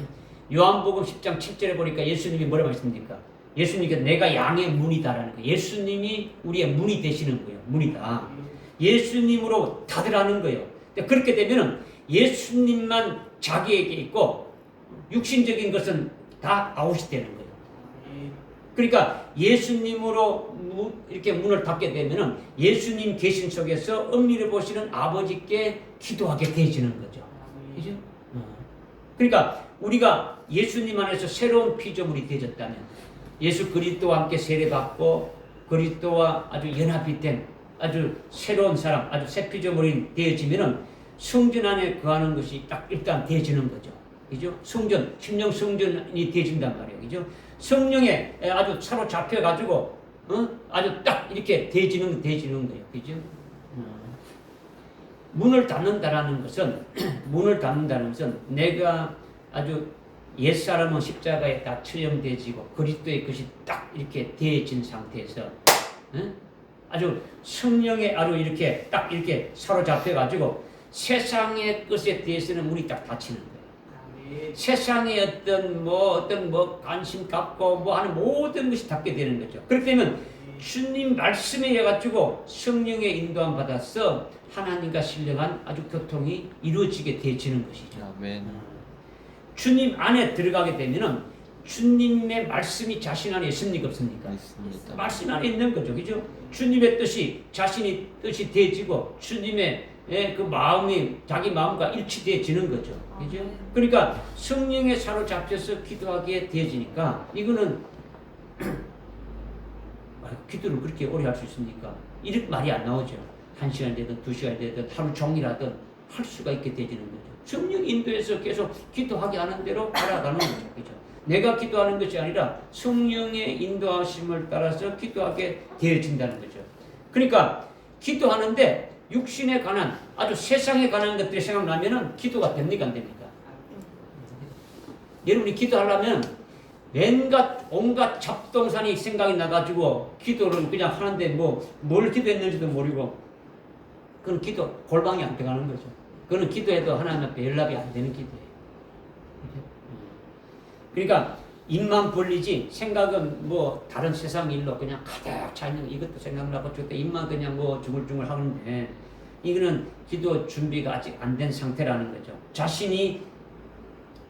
요한복음 10장 7절에 보니까 예수님이 뭐라고 했습니까? 예수님께서 내가 양의 문이다라는 거예요. 예수님이 우리의 문이 되시는 거예요. 문이다. 예수님으로 닫으라는 거예요. 그렇게 되면 예수님만 자기에게 있고 육신적인 것은 다 아웃이 되는 거예요. 그러니까 예수님으로 이렇게 문을 닫게 되면 예수님 계신 속에서 엄밀히 보시는 아버지께 기도하게 되어지는 거죠. 그죠? 그러니까 우리가 예수님 안에서 새로운 피조물이 되어졌다면, 예수 그리스도와 함께 세례받고 그리스도와 아주 연합이 된 아주 새로운 사람, 아주 새 피조물이 되어지면은 성전 안에 거하는 것이 딱 일단 되어지는 거죠. 그죠? 성전, 심령 성전이 되어진단 말이에요. 그죠? 성령에 아주 사로잡혀가지고, 아주 딱 이렇게 되어지는 거예요. 그죠? 문을 닫는다는 것은 내가 아주 옛사람은 십자가에 딱 처형되어지고 그리스도의 것이 딱 이렇게 되어진 상태에서, 아주 성령에 아주 이렇게 딱 이렇게 사로잡혀가지고 세상의 것에 대해서는 문이 딱 닫히는 거예요. 세상의 어떤 관심 갖고 뭐 하는 모든 것이 닫게 되는 거죠. 그렇게 되면 주님 말씀에 의해 가지고 성령의 인도함 받아서 하나님과 신령한 아주 교통이 이루어지게 되어지는 것이죠. 아멘. 주님 안에 들어가게 되면은 주님의 말씀이 자신 안에 있습니까, 없습니까? 있습니다. 말씀 안에 있는 거죠, 그죠? 주님의 뜻이 자신이 뜻이 되어지고 주님의 그 마음이 자기 마음과 일치되어지는 거죠, 그죠? 그러니까 성령에 사로잡혀서 기도하게 되어지니까 이거는 기도를 그렇게 오래 할 수 있습니까? 이렇게 말이 안 나오죠. 1시간 되든 2시간 되든 하루 종일하든 할 수가 있게 되어지는 거죠. 성령 인도에서 계속 기도하게 하는 대로 알아가는 거죠, 그죠? 내가 기도하는 것이 아니라 성령의 인도하심을 따라서 기도하게 되어진다는 거죠. 그러니까 기도하는데 육신에 관한 아주 세상에 관한 것들이 생각나면은 기도가 됩니까, 안 됩니까? 여러분이 기도하려면 온갖 잡동사니 생각이 나가지고 기도를 그냥 하는데 뭘 기도했는지도 모르고, 그건 기도 골방이 안 들어가는 거죠. 그거는 기도해도 하나님 앞에 연락이 안 되는 기도예요. 그러니까 입만 벌리지 생각은 다른 세상 일로 그냥 가득 차 있는 거, 이것도 생각나고 저것도 입만 그냥 중얼중얼 하는데, 이거는 기도 준비가 아직 안 된 상태라는 거죠. 자신이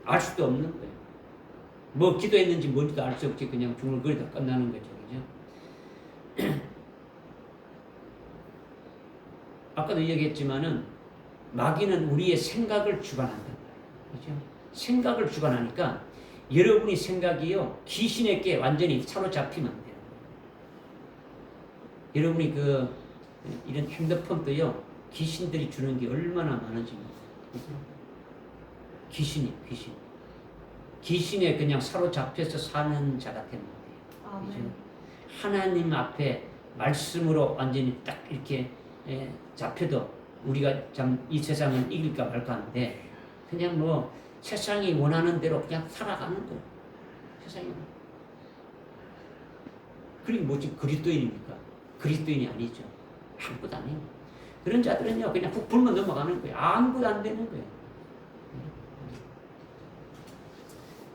알 수도 없는 거예요. 기도했는지 뭔지도 알 수 없지, 그냥 중얼거리다 끝나는 거죠. 그죠? 아까도 얘기했지만은 마귀는 우리의 생각을 주관한단 말이에요. 그죠? 생각을 주관하니까 여러분이 생각이요, 귀신에게 완전히 사로잡히면 안 돼요. 여러분이 이런 핸드폰도요, 귀신들이 주는 게 얼마나 많은지 모르겠어요. 귀신에 그냥 사로잡혀서 사는 자가 되면 돼요. 그죠? 하나님 앞에 말씀으로 완전히 딱 이렇게 잡혀도 우리가 참 이 세상을 이길까 말까 하는데 그냥 뭐 세상이 원하는 대로 그냥 살아가는 거예요. 세상이. 그리고 뭐지 그리스도인입니까? 그리스도인이 아니죠. 아무것도 아니에요. 그런 자들은요 그냥 훅 불면 넘어가는 거예요. 아무것도 안 되는 거예요.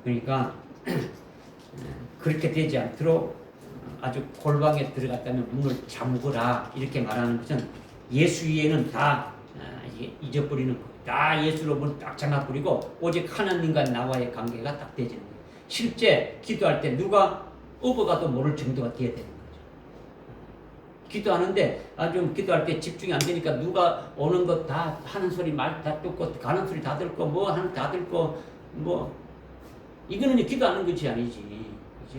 그러니까 그렇게 되지 않도록 아주 골방에 들어갔다면 문을 잠그라 이렇게 말하는 것은 예수 위에는 다 잊어버리는 거예요. 다 예수로 문을 딱 잠가버리고 오직 하나님과 나와의 관계가 딱 되지는 거예요. 실제 기도할 때 누가 업어가도 모를 정도가 되어야 되는 거죠. 기도하는데 아주 기도할 때 집중이 안 되니까 누가 오는 것 다 하는 소리 말 다 듣고 가는 소리 다 듣고 뭐 하는 다 듣고 뭐 이거는 기도하는 것이 아니지. 그죠?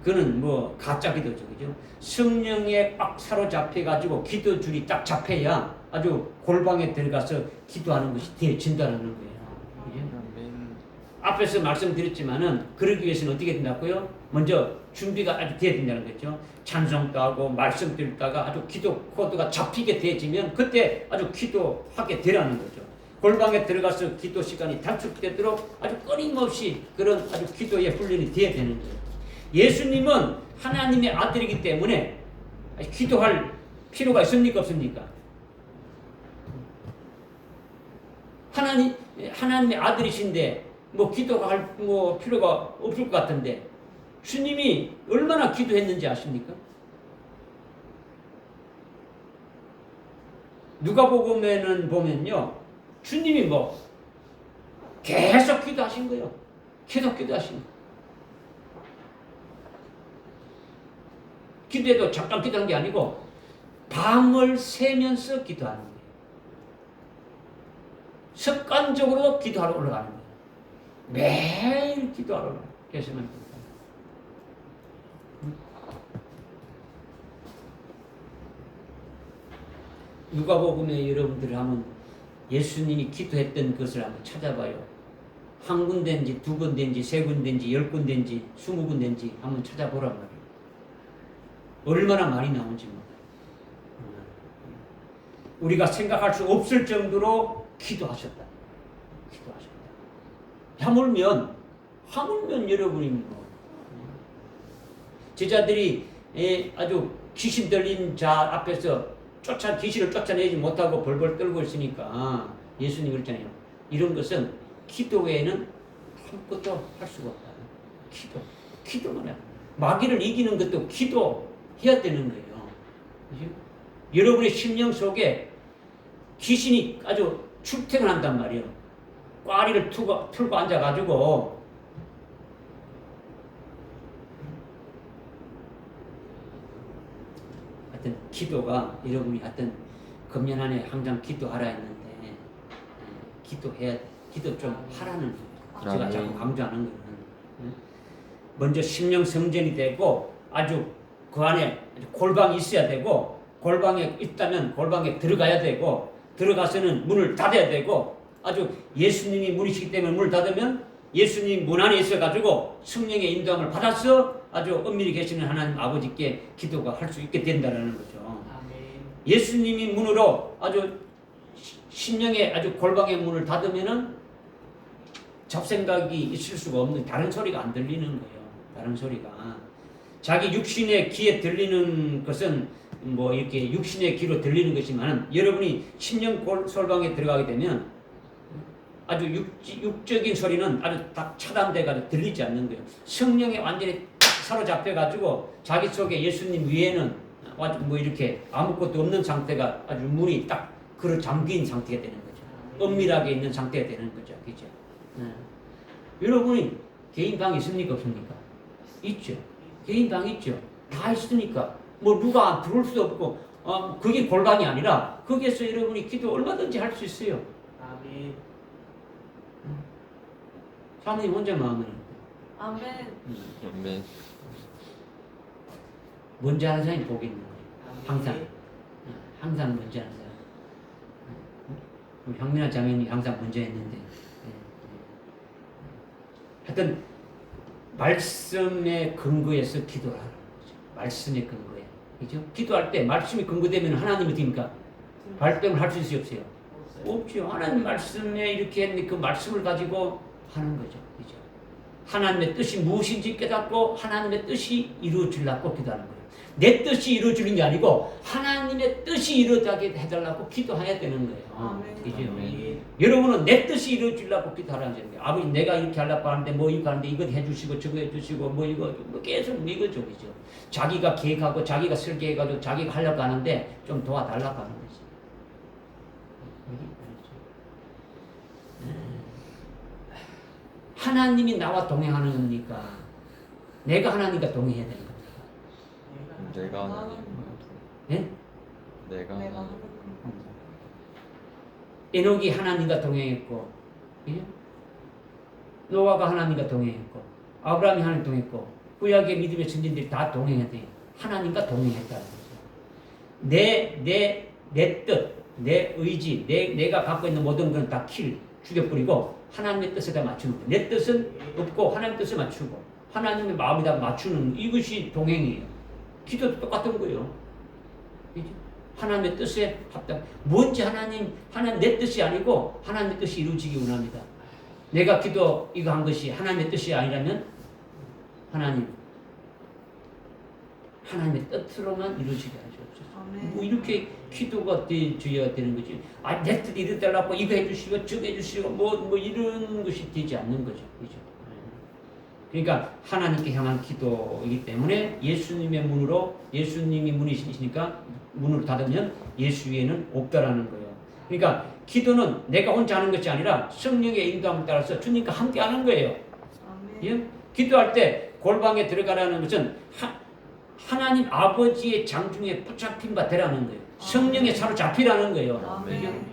그거는 뭐 가짜 기도죠. 그죠? 성령에 꽉 사로잡혀가지고 기도줄이 딱 잡혀야 아주 골방에 들어가서 기도하는 것이 되어진다는 거예요. 그죠? 앞에서 말씀드렸지만은 그러기 위해서는 어떻게 된다고요? 먼저 준비가 아주 돼야 된다는 거죠. 찬송도 하고 말씀 들다가 아주 기도 코드가 잡히게 되어지면 그때 아주 기도하게 되라는 거죠. 골방에 들어가서 기도 시간이 단축되도록 아주 끊임없이 그런 아주 기도의 훈련이 되어야 되는 거예요. 예수님은 하나님의 아들이기 때문에 기도할 필요가 있습니까? 없습니까? 하나님의 아들이신데 뭐 기도할 뭐 필요가 없을 것 같은데 주님이 얼마나 기도했는지 아십니까? 누가복음에는 보면요 주님이 뭐 계속 기도하신 거예요. 계속 기도하신 거예요. 기도해도 잠깐 기도한 게 아니고 밤을 새면서 기도하는 거예요. 습관적으로 기도하러 올라가는 거예요. 매일 기도하러 올라가요. 계시면 누가복음에 여러분들 한번 예수님이 기도했던 것을 한번 찾아봐요. 한 군데인지 두 군데인지 세 군데인지 10군데인지 20군데인지 한번 찾아보란 말이에요. 얼마나 많이 나온지 몰라요. 우리가 생각할 수 없을 정도로 기도하셨다. 기도하셨다. 하물며 여러분이 뭐 제자들이 아주 귀신 들린 자 앞에서 귀신을 쫓아내지 못하고 벌벌 떨고 있으니까 예수님이 그랬잖아요. 이런 것은 기도 외에는 아무것도 할 수가 없다. 기도만 해. 마귀를 이기는 것도 기도해야 되는 거예요. 그치? 여러분의 심령 속에 귀신이 아주 출퇴근한단 말이에요. 꽈리를 틀고 앉아가지고 하여튼 기도가 여러분이 하여튼 금년 안에 항상 기도하라 했는데 기도해야 기도 좀 하라는 거예요. 제가 자꾸 강조하는 거는 먼저 심령 성전이 되고 아주 그 안에 골방이 있어야 되고 골방에 있다면 골방에 들어가야 되고 들어가서는 문을 닫아야 되고 아주 예수님이 문이시기 때문에 문을 닫으면 예수님 문 안에 있어가지고 성령의 인도함을 받아서 아주 엄밀히 계시는 하나님 아버지께 기도가 할 수 있게 된다는 거죠. 아멘. 예수님이 문으로 아주 심령의 아주 골방의 문을 닫으면은 잡생각이 있을 수가 없는 다른 소리가 안 들리는 거예요. 다른 소리가 자기 육신의 귀에 들리는 것은 뭐 이렇게 육신의 귀로 들리는 것이지만 여러분이 심령 골방에 들어가게 되면 아주 육적인 소리는 아주 딱 차단돼가지고 들리지 않는 거예요. 성령에 완전히 딱 사로잡혀가지고 자기 속에 예수님 위에는 아주 뭐 이렇게 아무것도 없는 상태가 아주 문이 딱 그릇 잠긴 상태가 되는 거죠. 은밀하게 있는 상태가 되는 거죠. 그죠? 여러분이 개인 방 있습니까? 없습니까? 있죠. 개인 방 있죠. 다 있으니까 뭐 누가 들어올 수도 없고 그게 골방이 아니라 거기에서 여러분이 기도 얼마든지 할 수 있어요. 아멘. 사모님 혼자 마음을 아멘. 아멘. 먼저 하는 사람이 복이 있는 거예요. 항상 먼저 하는 사람. 우리 형민아 자매님이 항상 먼저 했는데 하여튼 말씀의 근거에서 기도를 하는 거죠. 말씀의 근거에. 그죠? 기도할 때 말씀이 근거되면 하나님이 어떻습니까? 발동을 할 수 있어요, 없어요? 없어요. 없죠. 하나님 말씀에 이렇게 했는데 그 말씀을 가지고 하는 거죠. 그죠? 하나님의 뜻이 무엇인지 깨닫고 하나님의 뜻이 이루어지려고 기도하는 거예요. 내 뜻이 이루어지는 게 아니고 하나님의 뜻이 이루어지게 해달라고 기도해야 되는 거예요. 아멘. 그죠? 예. 여러분은 내 뜻이 이루어지려고 기도하라는 거예요. 아버지 내가 이렇게 하려고 하는데 뭐 이거 하는데 이거 해주시고 저거 해주시고 뭐 이거 뭐 계속 뭐 이거죠. 그죠? 자기가 계획하고 자기가 설계해가지고 자기가 하려고 하는데 좀 도와달라고 하는 거지. 하나님이 나와 동행하는 겁니까? 내가 하나님과 동행해야 되는 겁니까? 내가 하나님. 예? 내가 내가 하나님. 에녹이 하나님과 동행했고, 예? 노아가 하나님과 동행했고, 아브라함이 하나님과 동행했고, 구약의 믿음의 선진들이 다 동행했대. 하나님과 동행했다는 거죠. 내 뜻, 내 의지, 내가 갖고 있는 모든 건 다 죽여버리고 하나님의 뜻에다 맞추는 거예요. 내 뜻은 없고 하나님의 뜻에 맞추고 하나님의 마음에다 맞추는 이것이 동행이에요. 기도도 똑같은 거예요. 그죠? 하나님의 뜻에 합당. 뭔지 하나님 내 뜻이 아니고 하나님의 뜻이 이루어지기 원합니다. 내가 기도 이거 한 것이 하나님의 뜻이 아니라면 하나님의 뜻으로만 이루어지게 하시옵소서. 아멘. 뭐 이렇게 기도가 되어야 되는 거지. 내 뜻 이루 달라고 이거 해주시고 저거 해주시고 뭐 이런 것이 되지 않는 거죠. 그죠? 그러니까 하나님께 향한 기도이기 때문에 예수님의 문으로 예수님이 문이시니까 문으로 닫으면 예수 위에는 없다라는 거예요. 그러니까 기도는 내가 혼자 하는 것이 아니라 성령의 인도함을 따라서 주님과 함께 하는 거예요. 아멘. 예? 기도할 때 골방에 들어가라는 것은 하나님 아버지의 장중에 붙잡힌 바 되라는 거예요. 성령에 사로잡히라는 거예요. 아멘.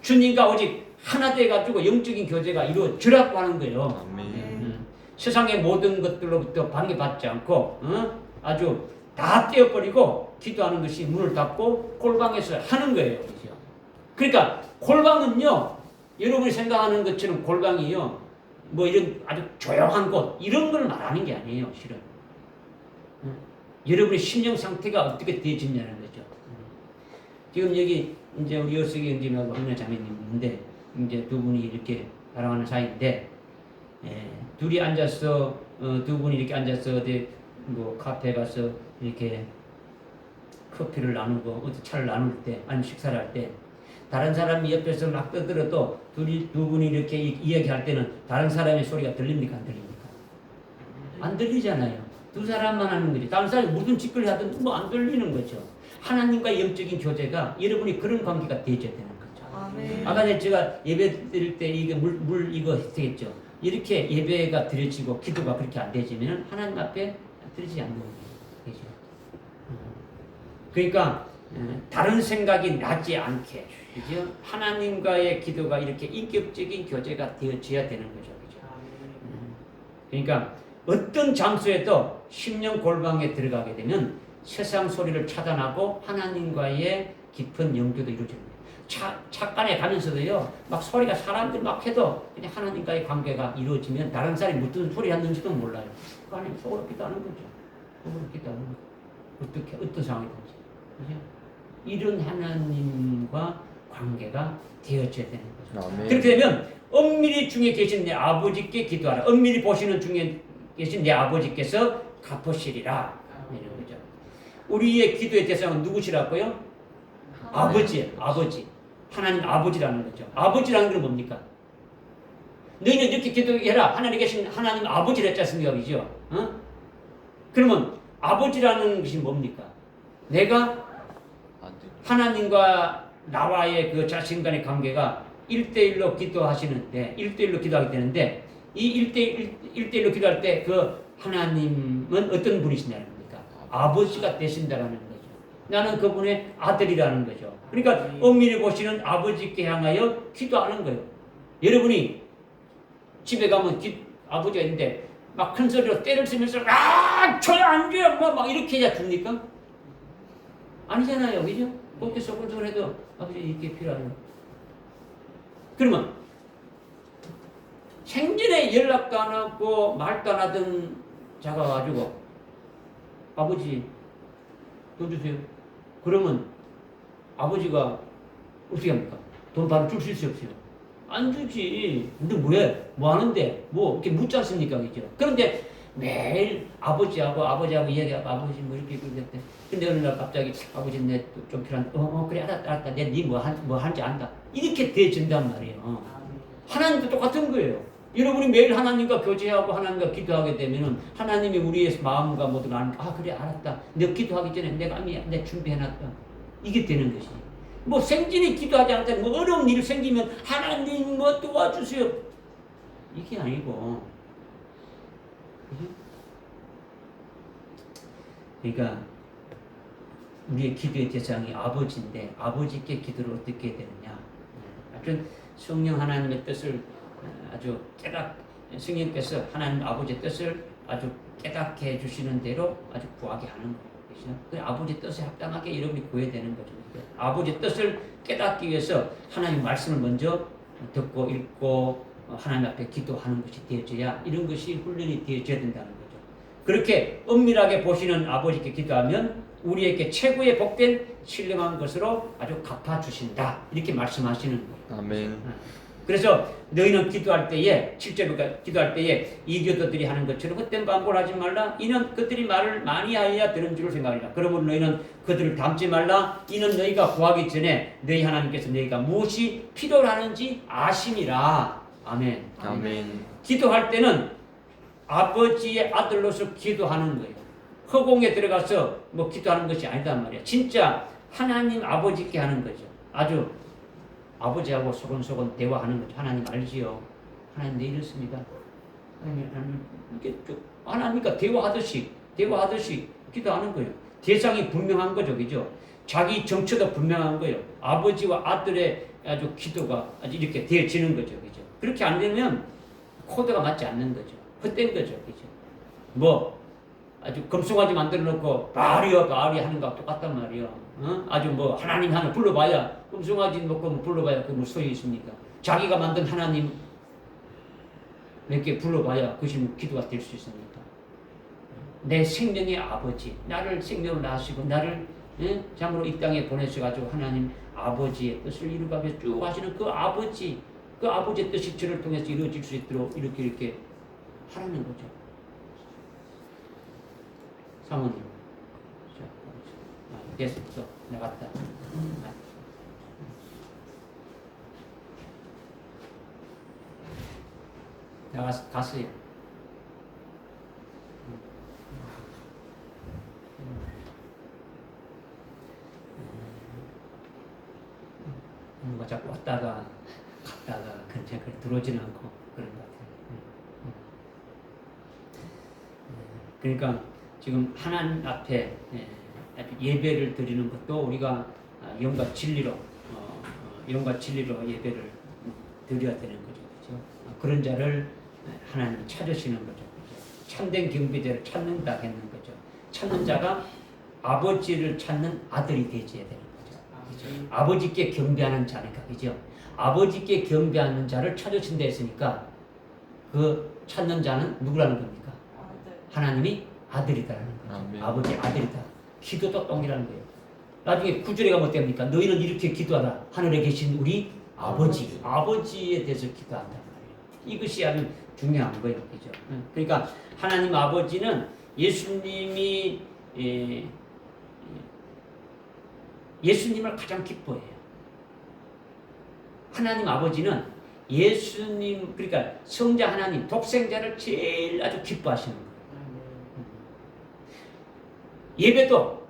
주님과 오직 하나 돼가지고 영적인 교제가 이루어지라고 하는 거예요. 아멘. 세상의 모든 것들로부터 방해받지 않고 아주 다 떼어버리고 기도하는 것이 문을 닫고 골방에서 하는 거예요. 그렇죠? 그러니까 골방은요, 여러분이 생각하는 것처럼 골방이요, 뭐 이런 아주 조용한 곳 이런 걸 말하는 게 아니에요, 실은. 여러분의 심령 상태가 어떻게 되어지냐는 거죠. 지금 여기 이제 우리 여석이 형님하고 황래 자매님인데 이제 두 분이 이렇게 사랑하는 사이인데 둘이 앉아서 두 분이 이렇게 앉아서 어디 뭐 카페 가서 이렇게 커피를 나누고 어디 차를 나눌 때 아니면 식사를 할 때 다른 사람이 옆에서 막 떠들어도 두 분이 이렇게 이야기할 때는 다른 사람의 소리가 들립니까 안 들립니까? 안 들리잖아요. 두 사람만 하는 거지. 다른 사람이 무슨 짓거리 하든 뭐 안 들리는 거죠. 하나님과의 영적인 교제가 여러분이 그런 관계가 되어야 되는 거죠. 아멘. 아까 제가 예배 드릴 때 이게 물 이거 했죠. 이렇게 예배가 드려지고 기도가 그렇게 안 되지면 하나님 앞에 드리지 않는 거예요. 그죠? 그러니까 다른 생각이 나지 않게, 그죠? 하나님과의 기도가 이렇게 인격적인 교제가 되어져야 되는 거죠. 그죠? 그러니까 어떤 장소에도 심령 골방에 들어가게 되면 세상 소리를 차단하고 하나님과의 깊은 영교도 이루어지는 거예요. 착간에 가면서도요, 막 소리가 사람들 막 해도 그냥 하나님과의 관계가 이루어지면 다른 사람이 무슨 소리 하는지도 몰라요. 그 안에 속으로 기도하는 거죠. 속으로 기도하는 거죠. 어떤 상황이든지. 그죠? 이런 하나님과 관계가 되어져야 되는 거죠. 아멘. 그렇게 되면 엄밀히 중에 계신 내 아버지께 기도하라. 엄밀히 보시는 중에 계신 내 아버지께서 갚으시리라. 이런 거죠. 우리의 기도의 대상은 누구시라고요? 아버지. 하나님 아버지라는 거죠. 아버지라는 건 뭡니까? 너희는 이렇게 기도해라. 하나님 계신 하나님 아버지를 했지 않습니까? 그죠? 그러면 아버지라는 것이 뭡니까? 내가 하나님과 나와의 그 자신 간의 관계가 1대1로 기도하시는데, 1대1로 기도하게 되는데, 이 1대1로 기도할 때 그 하나님은 어떤 분이시냐는 겁니까? 아버지가 되신다라는 거죠. 나는 그분의 아들이라는 거죠. 그러니까 엄밀히 보시는 아버지께 향하여 기도하는 거예요. 여러분이 집에 가면 아버지가 있는데 막 큰 소리로 때를 쓰면서 저리 앉아! 막 이렇게 해야 됩니까? 아니잖아요. 그죠? 그렇게 소글소글해도 아버지 이렇게 필요하네요. 그러면 생전에 연락도 안 하고 말도 안 하던 자가 가지고 아버지 돈 주세요. 그러면 아버지가 어떻게 합니까? 돈 바로 줄 수 있어요, 없어요? 안 주지. 근데 뭐해? 뭐 하는데? 뭐 이렇게 묻지 않습니까, 그죠? 그런데 매일 아버지하고 이야기하고 아버지 뭐 이렇게 그랬대. 근데 어느 날 갑자기 아버지 내 좀 필요한. 그래 알았다. 내 네 뭐 하는지 안다. 이렇게 돼준단 말이에요. 하나님도 똑같은 거예요. 여러분이 매일 하나님과 교제하고 하나님과 기도하게 되면은 하나님이 우리의 마음과 모든 걸 아는. 그래 알았다. 내가 기도하기 전에 내가 준비해놨다. 이게 되는 것이. 뭐 생전에 기도하지 않다. 뭐 어려운 일 생기면 하나님 뭐 도와주세요. 이게 아니고. 그러니까 우리의 기도의 대상이 아버지인데 아버지께 기도를 어떻게 해야 되느냐. 하여튼 성령 하나님의 뜻을 아주 성령께서 하나님 아버지의 뜻을 아주 깨닫게 해주시는 대로 아주 구하게 하는 거예요. 그렇죠? 그 아버지 뜻에 합당하게 여러분이 구해야 되는 거죠. 아버지 뜻을 깨닫기 위해서 하나님 말씀을 먼저 듣고 읽고 하나님 앞에 기도하는 것이 되어져야 이런 것이 훈련이 되어져야 된다는 거죠. 그렇게 은밀하게 보시는 아버지께 기도하면 우리에게 최고의 복된 신령한 것으로 아주 갚아주신다. 이렇게 말씀하시는 거예요. 아멘. 그래서 너희는 기도할 때에 7절에 기도할 때에 이교도들이 하는 것처럼 헛된 반고를 하지 말라. 이는 그들이 말을 많이 하여야 되는 줄 생각하리라. 그러므로 너희는 그들을 닮지 말라. 이는 너희가 구하기 전에 너희 하나님께서 너희가 무엇이 필요로 하는지 아심이라. 아멘. 아멘. 기도할 때는 아버지의 아들로서 기도하는 거예요. 허공에 들어가서 뭐 기도하는 것이 아니단 말이야. 진짜 하나님 아버지께 하는 거죠. 아주 아버지하고 소곤소곤 대화하는 거죠. 하나님 알지요? 하나님 내 이렇습니다. 하나님 이렇게 하나님과 대화하듯이 기도하는 거예요. 대상이 분명한 거죠, 그죠? 자기 정체도 분명한 거예요. 아버지와 아들의 아주 기도가 아주 이렇게 되어지는 거죠, 그죠? 그렇게 안 되면 코드가 맞지 않는 거죠. 헛된 거죠, 그죠? 뭐 아주 금송아지 만들어 놓고 바리 하는 거하고 똑같단 말이에요. 아주 뭐 하나님 하나 불러봐야 금송아지 놓고 불러봐야 그 뭐 소용이 있습니까? 자기가 만든 하나님 몇 개 불러봐야 그것이 뭐 기도가 될 수 있습니까? 내 생명의 아버지, 나를 생명을 낳으시고 나를 장으로 이 땅에 보내셔가지고 하나님 아버지의 뜻을 이루가며 쭉 하시는 그 아버지의 뜻이 저를 통해서 이루어질 수 있도록 이렇게 하라는 거죠. 사모님, 됐어, 나갔다. 갔어요. 누가 자꾸 왔다가 갔다가 근처에 들어오지는 않고 그런 것 같아요. 그러니까 지금 하나님 앞에 예배를 드리는 것도 우리가 영과 진리로 예배를 드려야 되는 거죠. 그렇죠? 그런 자를 하나님 찾으시는 거죠. 그렇죠? 참된 경배자를 찾는다 했는 거죠. 찾는 자가 아버지를 찾는 아들이 되어야 되는 거죠. 그렇죠? 아버지께 경배하는 자니까, 그죠? 아버지께 경배하는 자를 찾으신다 했으니까 그 찾는 자는 누구라는 겁니까? 하나님이 아들이다라는 거죠. 아멘. 아버지 아들이다. 기도도 똥이라는 거예요. 나중에 9절에 가면 어떻습니까? 너희는 이렇게 기도하라. 하늘에 계신 우리 아버지에 대해서 기도한단 말이에요. 이것이 아주 중요한 거예요. 그죠? 그러니까 하나님 아버지는 예수님을 가장 기뻐해요. 하나님 아버지는 예수님, 그러니까 성자 하나님, 독생자를 제일 아주 기뻐하시는 거예요. 예배도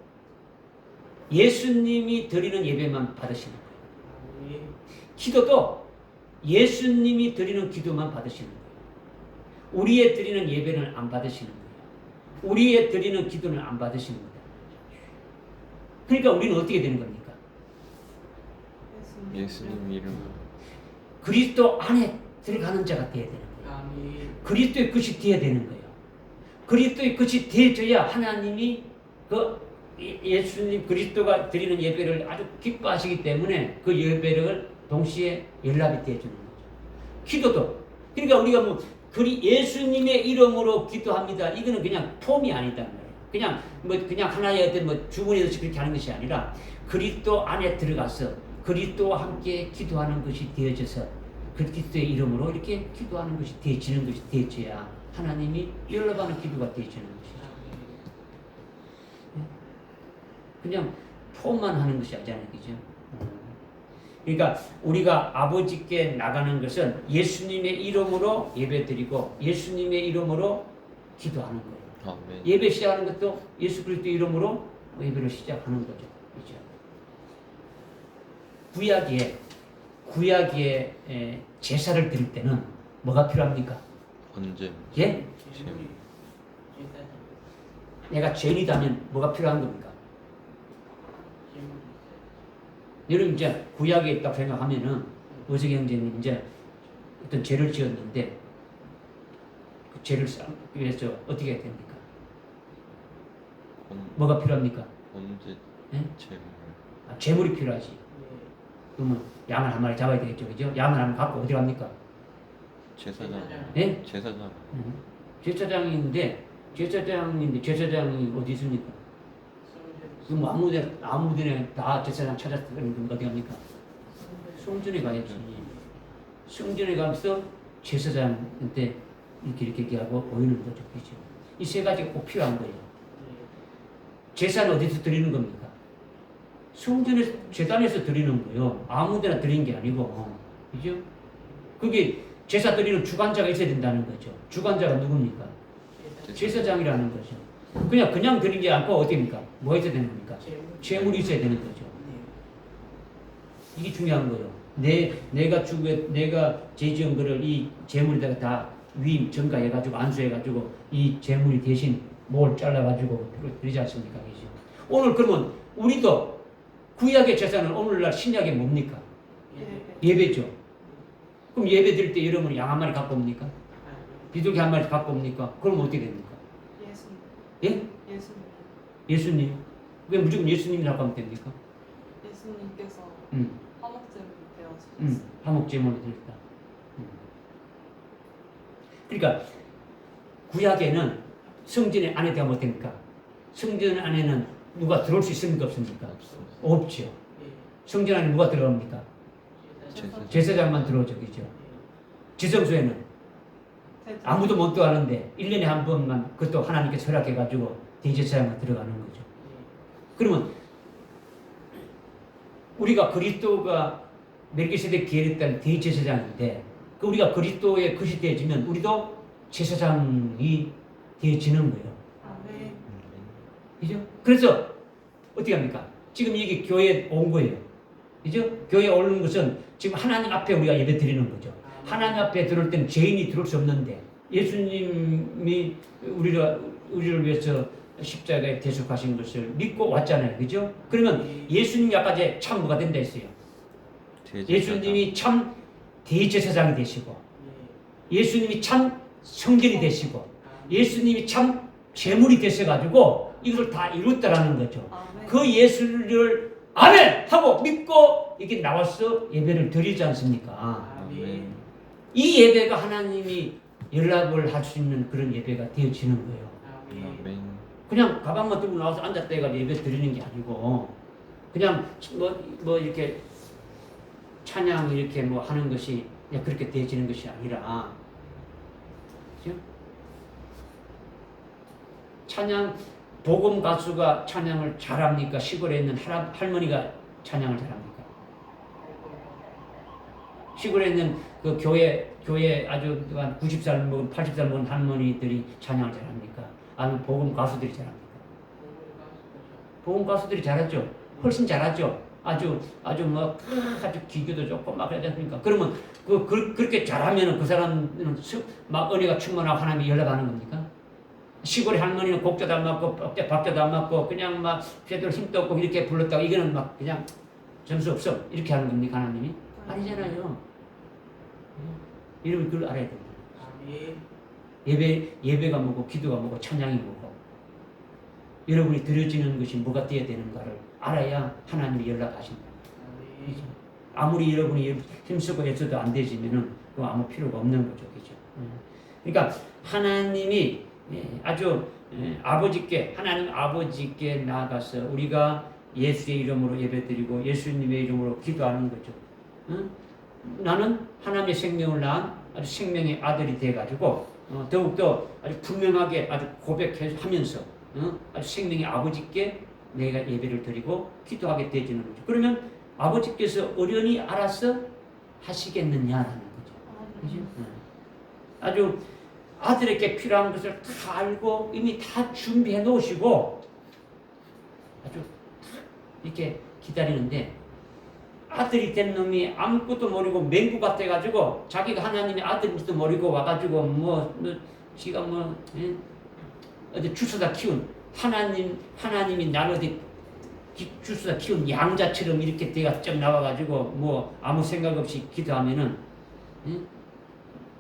예수님이 드리는 예배만 받으시는 거예요. 기도도 예수님이 드리는 기도만 받으시는 거예요. 우리의 드리는 예배는 안 받으시는 거예요. 우리의 드리는 기도는 안 받으시는 거예요. 그러니까 우리는 어떻게 되는 겁니까? 예수님 이름. 그리스도 안에 들어가는 자가 되어야 되는 거예요. 그리스도의 것이 되어야 되는 거예요. 그리스도의 것이 되어져야 하나님이 예수님 그리스도가 드리는 예배를 아주 기뻐하시기 때문에 그 예배를 동시에 연락이 되어주는 거죠. 기도도 그러니까 우리가 뭐 예수님의 이름으로 기도합니다. 이거는 그냥 폼이 아니다 말이에요. 그냥 하나의 어떤 뭐 주문에서 그렇게 하는 것이 아니라 그리스도 안에 들어가서 그리스도와 함께 기도하는 것이 되어져서 그리스도의 이름으로 이렇게 기도하는 것이 되어지는 것이 되어져야 하나님이 연락하는 기도가 되어지는 것이죠. 그냥 폼만 하는 것이 아니잖아요, 그죠? 그러니까 우리가 아버지께 나가는 것은 예수님의 이름으로 예배드리고 예수님의 이름으로 기도하는 거예요. 아멘. 예배 시작하는 것도 예수 그리스도 이름으로 예배를 시작하는 거죠. 그렇죠? 구약에 제사를 드릴 때는 뭐가 필요합니까? 언제? 예? 재물이 제사장 내가 죄인이다면 뭐가 필요한 겁니까? 재물이 여러분 이제 구약에 있다고 생각하면은 어제 형제님 이제 어떤 죄를 지었는데 그 죄를 쌓기 위해서 어떻게 해야 됩니까? 뭐가 필요합니까? 언제? 예? 재물. 재물이 필요하지. 있어요. 그러면 양을 한 마리 잡아야 되겠죠, 그죠? 양을 한 마리 갖고 어디 갑니까? 제사장. 예? 제사장. 제사장인데 제사장이 어디 있습니까? 그럼 아무데나 다 제사장 찾았을 때 어디 갑니까? 성전에 가야지. 성전에 가서 제사장한테 이렇게 하고 보이는 거죠, 그죠? 이 세 가지가 꼭 필요한 거예요. 제사는 어디서 드리는 겁니까? 성전에서 제단에서 드리는 거예요. 아무데나 드리는 게 아니고, 그죠? 그게 제사 드리는 주관자가 있어야 된다는 거죠. 주관자가 누굽니까? 제사장이라는 거죠. 그냥 드린 게 아니고 어디입니까? 뭐가 있어야 되는 겁니까? 재물이 있어야 되는 거죠. 이게 중요한 거예요. 내가 죄 지은 거를 이 재물에다가 다 위임 전가해가지고 안수해가지고 이 재물이 대신 뭘 잘라가지고 드리지 않습니까? 그죠? 오늘 그러면 우리도 구약의 제사는 오늘날 신약에 뭡니까? 예배죠. 그럼 예배 드릴 때 여러분이 양 한 마리 갖고 옵니까? 비둘기 한 마리 갖고 옵니까? 그럼 어떻게 됩니까? 예수님. 예? 예수님. 예수님. 왜 무조건 예수님이라고 하면 됩니까? 예수님께서 음. 화목제물이 되어주셨어요. 화목제물을 드렸다. 그러니까 구약에는 성전 안에 들어가면 어떻습니까? 성전 안에는 누가 들어올 수 있습니까? 없습니까? 없죠. 성전 안에 누가 들어갑니까? 제사장만 들어오죠. 그죠? 지성소에는 아무도 못 들어가는데 1년에 한 번만 그것도 하나님께 허락해가지고 대제사장만 들어가는 거죠. 그러면 우리가 그리스도가 멜기세덱 계획된 대제사장인데 그 우리가 그리스도의 것이 되어지면 우리도 제사장이 되어지는 거예요. 아멘. 그죠? 그래서 어떻게 합니까? 지금 이게 교회에 온 거예요. 그죠? 교회에 오는 것은 지금 하나님 앞에 우리가 예배 드리는 거죠. 하나님 앞에 들어올 때는 죄인이 들어올 수 없는데 예수님이 우리를 위해서 십자가에 대속하신 것을 믿고 왔잖아요. 그죠? 그러면 예수님이 아까 참 뭐가 된다 했어요? 예수님이 참 대제사장이 되시고 예수님이 참 성전이 되시고 예수님이 참 제물이 되셔가지고 이것을 다 이뤘다라는 거죠. 아멘. 그 예수를 아멘! 하고 믿고 이렇게 나와서 예배를 드리지 않습니까? 아멘. 이 예배가 하나님이 연락을 할 수 있는 그런 예배가 되어지는 거예요. 아멘. 그냥 가방만 들고 나와서 앉았다 해가지고 예배 드리는 게 아니고 그냥 뭐 이렇게 찬양 이렇게 뭐 하는 것이 그냥 그렇게 되어지는 것이 아니라 그죠? 찬양 복음 가수가 찬양을 잘합니까? 시골에 있는 할머니가 찬양을 잘합니까? 시골에 있는 그 교회 아주 한 90살 먹은 80살 먹은 할머니들이 찬양을 잘합니까? 아니면 복음 가수들이 잘합니까? 복음 가수들이 잘하죠. 훨씬 잘하죠. 아주 기교도 좋고 막 그러지 않습니까? 그러면 그렇게 잘하면은 그 사람은 막 은혜가 충만하고 하나님이 연락하는 겁니까? 시골의 할머니는 곡조도 안 맞고 박자도 안 맞고 그냥 막 제대로 힘도 없고 이렇게 불렀다고 이거는 막 그냥 점수 없어 이렇게 하는 겁니까 하나님이? 아니잖아요. 여러분 그걸 알아야 됩니다. 예배가 뭐고 기도가 뭐고 찬양이 뭐고 여러분이 드려지는 것이 뭐가 되어야 되는가를 알아야 하나님이 연락하신다. 그죠? 아무리 여러분이 힘쓰고 애써도 안 되지면은 그 아무 필요가 없는 거죠. 그죠? 그러니까 하나님이 아주 아버지께 하나님 아버지께 나아가서 우리가 예수의 이름으로 예배드리고 예수님의 이름으로 기도하는 거죠. 응? 나는 하나님의 생명을 낳은 아주 생명의 아들이 돼가지고 더욱더 아주 분명하게 아주 고백하면서 아주 생명의 아버지께 내가 예배를 드리고 기도하게 되지는 거죠. 그러면 아버지께서 어련히 알아서 하시겠느냐라는 거죠. 그죠? 아주 아들에게 필요한 것을 다 알고 이미 다 준비해 놓으시고 아주 이렇게 기다리는데 아들이 된 놈이 아무것도 모르고 맹구 같아가지고 자기가 하나님의 아들인지도 모르고 와가지고 지가 어디 주워다 키운 하나님이 나를 어디 주워다 키운 양자처럼 이렇게 대가 쩍 나와가지고 아무 생각 없이 기도하면은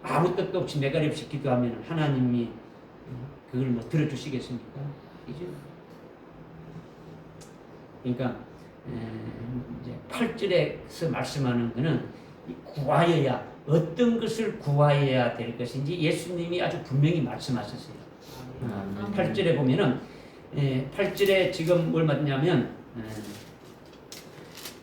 아무 뜻도 없이 매가리 없이 기도하면은 하나님이 그걸 들어주시겠습니까? 그죠? 그러니까 이제 8절에서 말씀하는 것은 구하여야 어떤 것을 구하여야 될 것인지 예수님이 아주 분명히 말씀하셨어요. 8절에 보면은 8절에 지금 뭘 말하냐면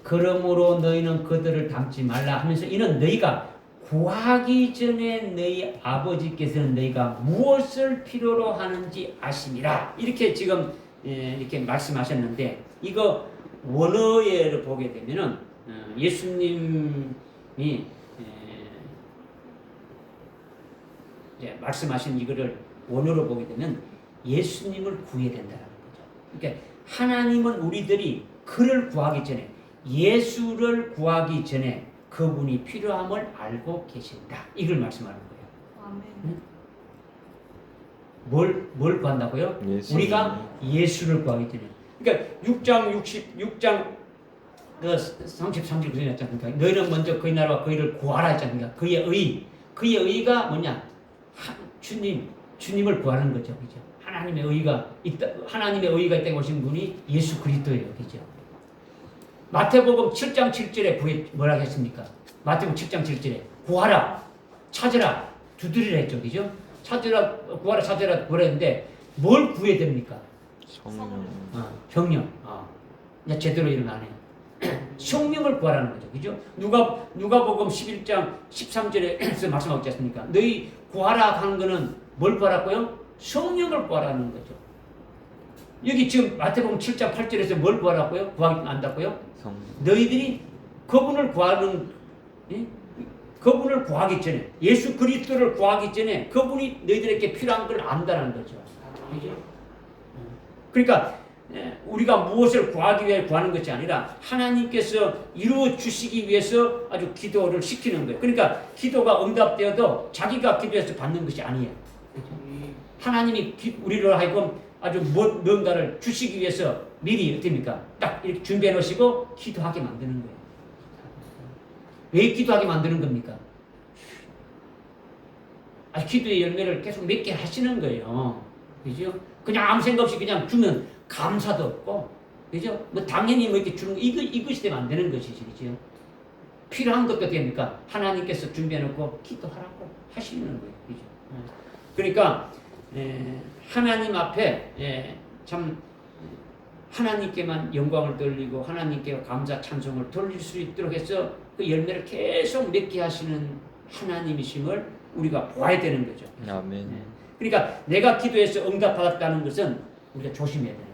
그러므로 너희는 그들을 닮지 말라 하면서 이는 너희가 구하기 전에 너희 아버지께서는 너희가 무엇을 필요로 하는지 아심이라 이렇게 지금 이렇게 말씀하셨는데 이거 원어를 보게 되면은 예수님이 이제 말씀하신 이거를 원어로 보게 되면 예수님을 구해야 된다는 거죠. 그러니까 하나님은 우리들이 그를 구하기 전에 예수를 구하기 전에 그분이 필요함을 알고 계신다. 이걸 말씀하는 거예요. 아멘. 뭘 구한다고요? 예수님. 우리가 예수를 구하기 전에. 그러니까 6장 33절 그랬지 않습니까? 너희는 먼저 그의 나라와 그의를 구하라 했지 않습니까? 그의 의가 뭐냐? 주님을 구하는 거죠. 그죠? 하나님의 의가 있다고 오신 분이 예수 그리스도예요. 그죠? 마태복음 7장 7절에 뭐라고 했습니까? 마태복음 7장 7절에 구하라, 찾으라, 두드리라 했죠. 그죠? 구하라, 찾으라 구하라는데 뭘 구해야 됩니까? 성령. 이제 제대로 이름 안 해요. 성령을 구하라는 거죠. 그죠? 누가복음 11장 13절에서 말씀하고 있지 않습니까? 너희 구하라 하는 거는 뭘 구하라고요? 성령을 구하라는 거죠. 여기 지금 마태복음 7장 8절에서 뭘 구하라고요? 구하기 안다고요? 너희들이 그분을 구하기 전에 예수 그리스도를 구하기 전에 그분이 너희들에게 필요한 걸 안다는 거죠. 그죠? 그러니까 우리가 무엇을 구하기 위해 구하는 것이 아니라 하나님께서 이루어 주시기 위해서 아주 기도를 시키는 거예요. 그러니까 기도가 응답되어도 자기가 기도해서 받는 것이 아니에요. 그렇죠? 하나님이 우리를 하여금 아주 뭔가를 주시기 위해서 미리 어떻습니까? 딱 이렇게 준비해 놓으시고 기도하게 만드는 거예요. 왜 기도하게 만드는 겁니까? 기도의 열매를 계속 맺게 하시는 거예요. 그죠? 그냥 아무 생각 없이 그냥 주면 감사도 없고, 그죠? 당연히 이렇게 주는 이것이 되면 안 되는 것이지, 그죠? 필요한 것도 됩니까? 하나님께서 준비해놓고 기도하라고 하시는 거예요, 그죠? 그러니까 하나님 앞에 참 하나님께만 영광을 돌리고 하나님께 감사 찬송을 돌릴 수 있도록 해서 그 열매를 계속 맺게 하시는 하나님이심을 우리가 보아야 되는 거죠. 아멘. 그러니까 내가 기도해서 응답받았다는 것은 우리가 조심해야 되는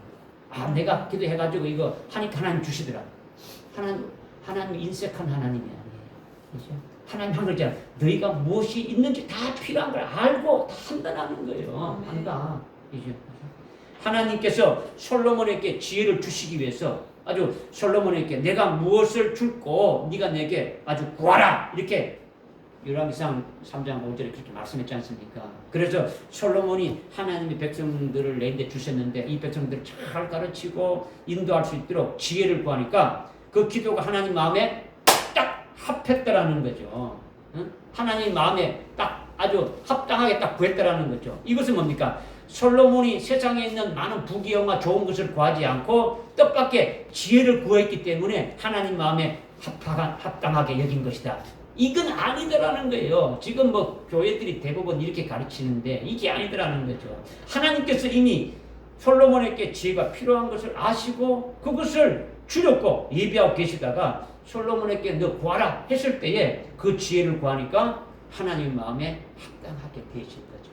거예요. 내가 기도해가지고 이거 하니까 하나님 주시더라. 하나님 인색한 하나님이 아니에요. 그렇죠? 하나님 한 글자 너희가 무엇이 있는지 다 필요한 걸 알고 다 판단하는 거예요. 한다. 그렇죠? 하나님께서 솔로몬에게 지혜를 주시기 위해서 아주 솔로몬에게 내가 무엇을 줄고 네가 내게 아주 구하라 이렇게 열왕기상 3장 5절에 그렇게 말씀했지 않습니까? 그래서 솔로몬이 하나님의 백성들을 내게 주셨는데 이 백성들을 잘 가르치고 인도할 수 있도록 지혜를 구하니까 그 기도가 하나님 마음에 딱 합했다라는 거죠. 응? 하나님 마음에 딱 아주 합당하게 딱 구했다라는 거죠. 이것은 뭡니까? 솔로몬이 세상에 있는 많은 부귀영화 좋은 것을 구하지 않고 뜻밖의 지혜를 구했기 때문에 하나님 마음에 합당하게 여긴 것이다. 이건 아니더라는 거예요. 지금 뭐 교회들이 대부분 이렇게 가르치는데 이게 아니더라는 거죠. 하나님께서 이미 솔로몬에게 지혜가 필요한 것을 아시고 그것을 주렸고 예비하고 계시다가 솔로몬에게 너 구하라 했을 때에 그 지혜를 구하니까 하나님 마음에 합당하게 되신 거죠.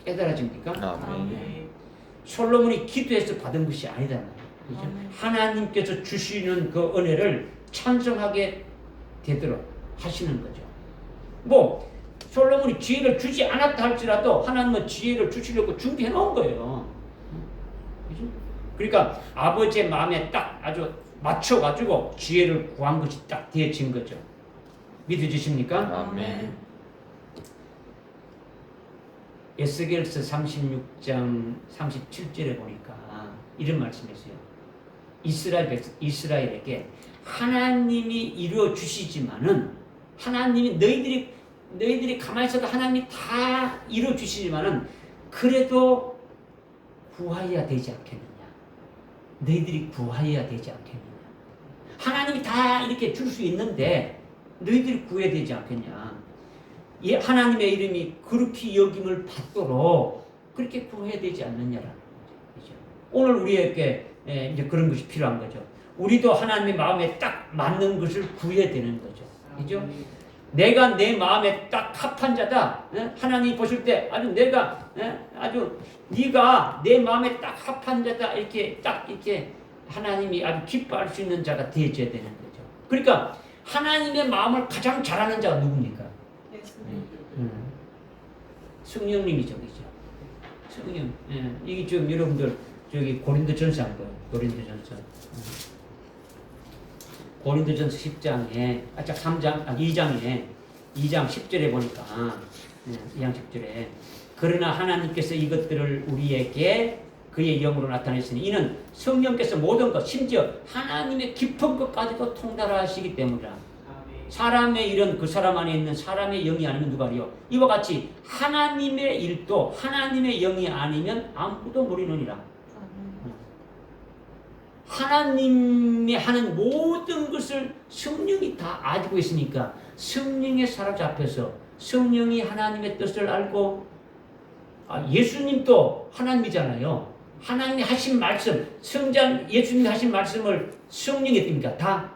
깨달아집니까? 아멘. 솔로몬이 기도해서 받은 것이 아니잖아요. 그죠? 아멘. 하나님께서 주시는 그 은혜를 찬성하게 되도록 하시는 거죠. 뭐 솔로몬이 지혜를 주지 않았다 할지라도 하나님은 지혜를 주시려고 준비해 놓은 거예요. 그죠? 그러니까 아버지의 마음에 딱 아주 맞춰가지고 지혜를 구한 것이 딱 되어진 거죠. 믿어지십니까? 아멘. 에스겔서 36장 37절에 보니까 이런 말씀이었어요. 이스라엘에게 하나님이 이루어 주시지만은 하나님이 너희들이 가만히 있어도 하나님이 다 이루어 주시지만은 그래도 구하여야 되지 않겠느냐. 너희들이 구하여야 되지 않겠느냐. 하나님이 다 이렇게 줄 수 있는데 너희들이 구해야 되지 않겠냐. 하나님의 이름이 그렇게 여김을 받도록 그렇게 구해야 되지 않느냐라는 거죠. 오늘 우리에게 이제 그런 것이 필요한 거죠. 우리도 하나님의 마음에 딱 맞는 것을 구해야 되는 거죠. 그죠? 내가 내 마음에 딱 합한 자다. 하나님 보실 때 아주 내가 아주 네가 내 마음에 딱 합한 자다. 이렇게 딱 이렇게 하나님이 아주 기뻐할 수 있는 자가 되어져야 되는 거죠. 그러니까 하나님의 마음을 가장 잘하는 자가 누굽니까? 성령님이죠, 그죠? 성령. 이게 좀 여러분들 저기 고린도전서 한 거예요. 고린도전서. 고린도전서 10장에 2장에 2장 10절에 보니까 2장 10절에 그러나 하나님께서 이것들을 우리에게 그의 영으로 나타내시니 이는 성령께서 모든 것 심지어 하나님의 깊은 것까지도 통달하시기 때문이라. 사람의 일은 그 사람 안에 있는 사람의 영이 아니면 누가 알이요? 이와 같이 하나님의 일도 하나님의 영이 아니면 아무도 모르느니라. 하나님이 하는 모든 것을 성령이 다 알고 있으니까 성령에 사로잡혀서 성령이 하나님의 뜻을 알고 예수님도 하나님이잖아요. 하나님이 하신 말씀, 성장 예수님이 하신 말씀을 성령이 뭡니까? 다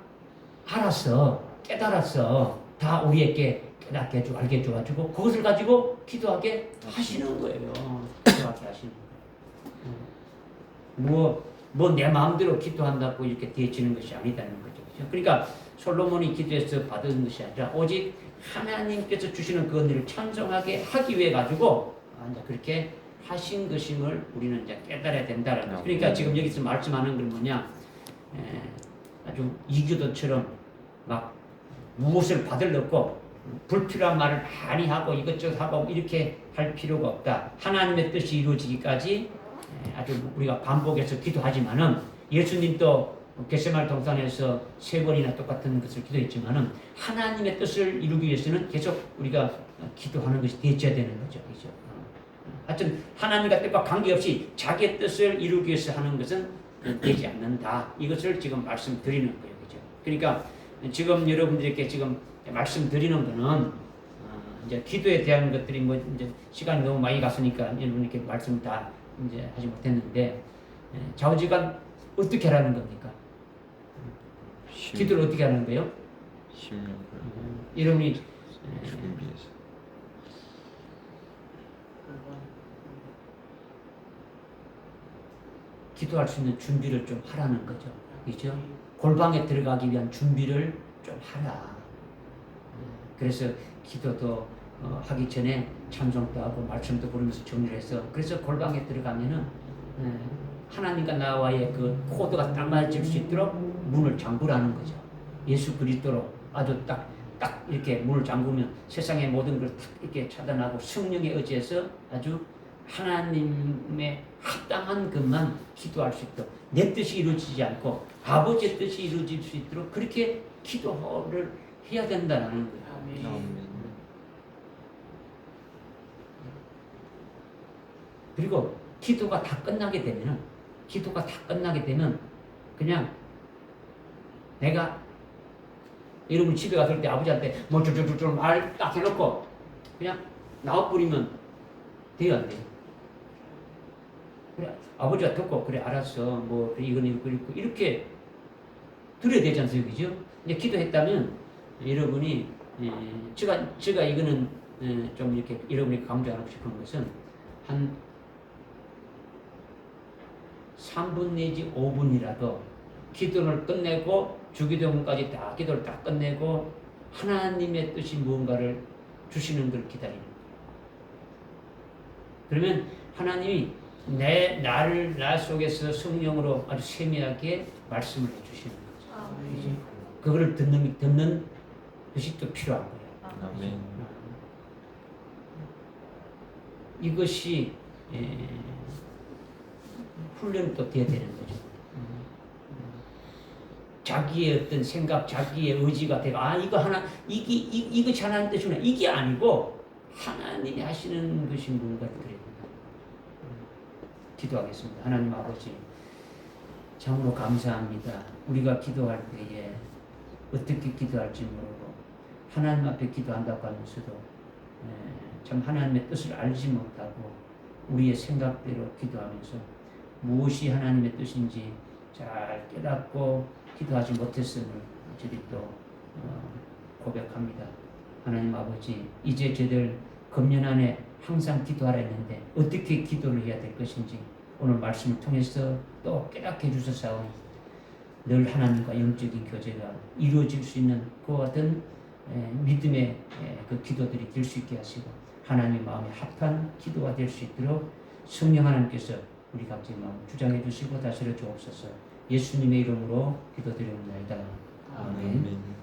알았어. 깨달았어. 다 우리에게 깨닫게 해주고 알게 해줘가지고 그것을 가지고 기도하게 하시는 거예요. 기도하게 하시는 거예요. 뭐 내 마음대로 기도한다고 이렇게 되어지는 것이 아니다는 거죠. 그렇죠? 그러니까 솔로몬이 기도해서 받은 것이 아니라 오직 하나님께서 주시는 그 은혜를 찬송하게 하기 위해 가지고 그렇게 하신 것임을 우리는 이제 깨달아야 된다는 거죠. 그러니까 지금 여기서 말씀하는 건 뭐냐? 아주 이교도처럼 막 무엇을 받으려고 불필요한 말을 많이 하고 이것저것 하고 이렇게 할 필요가 없다. 하나님의 뜻이 이루어지기까지 아주 우리가 반복해서 기도하지만은 예수님도 겟세마네 동산에서 3번이나 똑같은 것을 기도했지만은 하나님의 뜻을 이루기 위해서는 계속 우리가 기도하는 것이 되어야 되는 거죠. 그죠? 하여튼 하나님과 뜻과 관계없이 자기의 뜻을 이루기 위해서 하는 것은 되지 않는다. 이것을 지금 말씀드리는 거예요. 그죠? 그러니까 지금 여러분들에게 지금 말씀드리는 거는 이제 기도에 대한 것들이 뭐 이제 시간이 너무 많이 갔으니까 여러분께 말씀 다 이제 하지 못했는데 좌우지간 어떻게 하라는 겁니까? 기도를 어떻게 하는 거예요? 10년 여러분이 준비해서 기도할 수 있는 준비를 좀 하라는 거죠. 그렇죠? 골방에 들어가기 위한 준비를 좀 하라. 그래서 기도도 하기 전에 찬송도 하고 말씀도 부르면서 정리를 해서 그래서 골방에 들어가면은 하나님과 나와의 그 코드가 딱 맞을 수 있도록 문을 잠그라는 거죠. 예수 그리스도로 아주 딱 이렇게 문을 잠그면 세상의 모든 걸 딱 이렇게 차단하고 성령에 의지해서 아주 하나님의 합당한 것만 기도할 수 있도록 내 뜻이 이루어지지 않고 아버지의 뜻이 이루어질 수 있도록 그렇게 기도를 해야 된다는 거예요. 아멘. 그리고 기도가 다 끝나게 되면 그냥 내가 여러분 집에 갔을 때 아버지한테 뭐 쫄쫄쫄쫄 말 딱 해놓고 그냥 나와버리면 돼요, 안 돼요? 그래, 아버지가 듣고 그래 알았어 뭐 이거는 이거 이렇게 들어야 되지 않습니까? 그죠? 이제 기도했다면 여러분이 제가 이거는 좀 이렇게 여러분이 강조하고 싶은 것은 한 3분 내지 5분이라도 기도를 끝내고 주기도문까지 다 기도를 다 끝내고 하나님의 뜻이 무언가를 주시는 걸 기다리는 거예요. 그러면 하나님이 나 속에서 성령으로 아주 세밀하게 말씀을 해주시는 거죠. 아멘. 그거를 듣는 것이 또 필요한 거예요. 아멘. 이것이 훈련이 또 돼야 되는 거죠. 자기의 어떤 생각, 자기의 의지가 되고 이것이 하나님 뜻이구나 이게 아니고 하나님이 하시는 것이 뭔가를 그래야 된다. 기도하겠습니다. 하나님 아버지 참으로 감사합니다. 우리가 기도할 때에 어떻게 기도할지 모르고 하나님 앞에 기도한다고 하면서도 참 하나님의 뜻을 알지 못하고 우리의 생각대로 기도하면서 무엇이 하나님의 뜻인지 잘 깨닫고 기도하지 못했음을 저희 또 고백합니다. 하나님 아버지 이제 저들 금년 안에 항상 기도하라 했는데 어떻게 기도를 해야 될 것인지 오늘 말씀을 통해서 또 깨닫게 해주셔서 늘 하나님과 영적인 교제가 이루어질 수 있는 그와 같은 믿음의 그 기도들이 될 수 있게 하시고 하나님의 마음에 합한 기도가 될 수 있도록 성령 하나님께서 우리 각자의 마음을 주장해 주시고 다스려 주옵소서. 예수님의 이름으로 기도드립니다. 아멘. 아멘.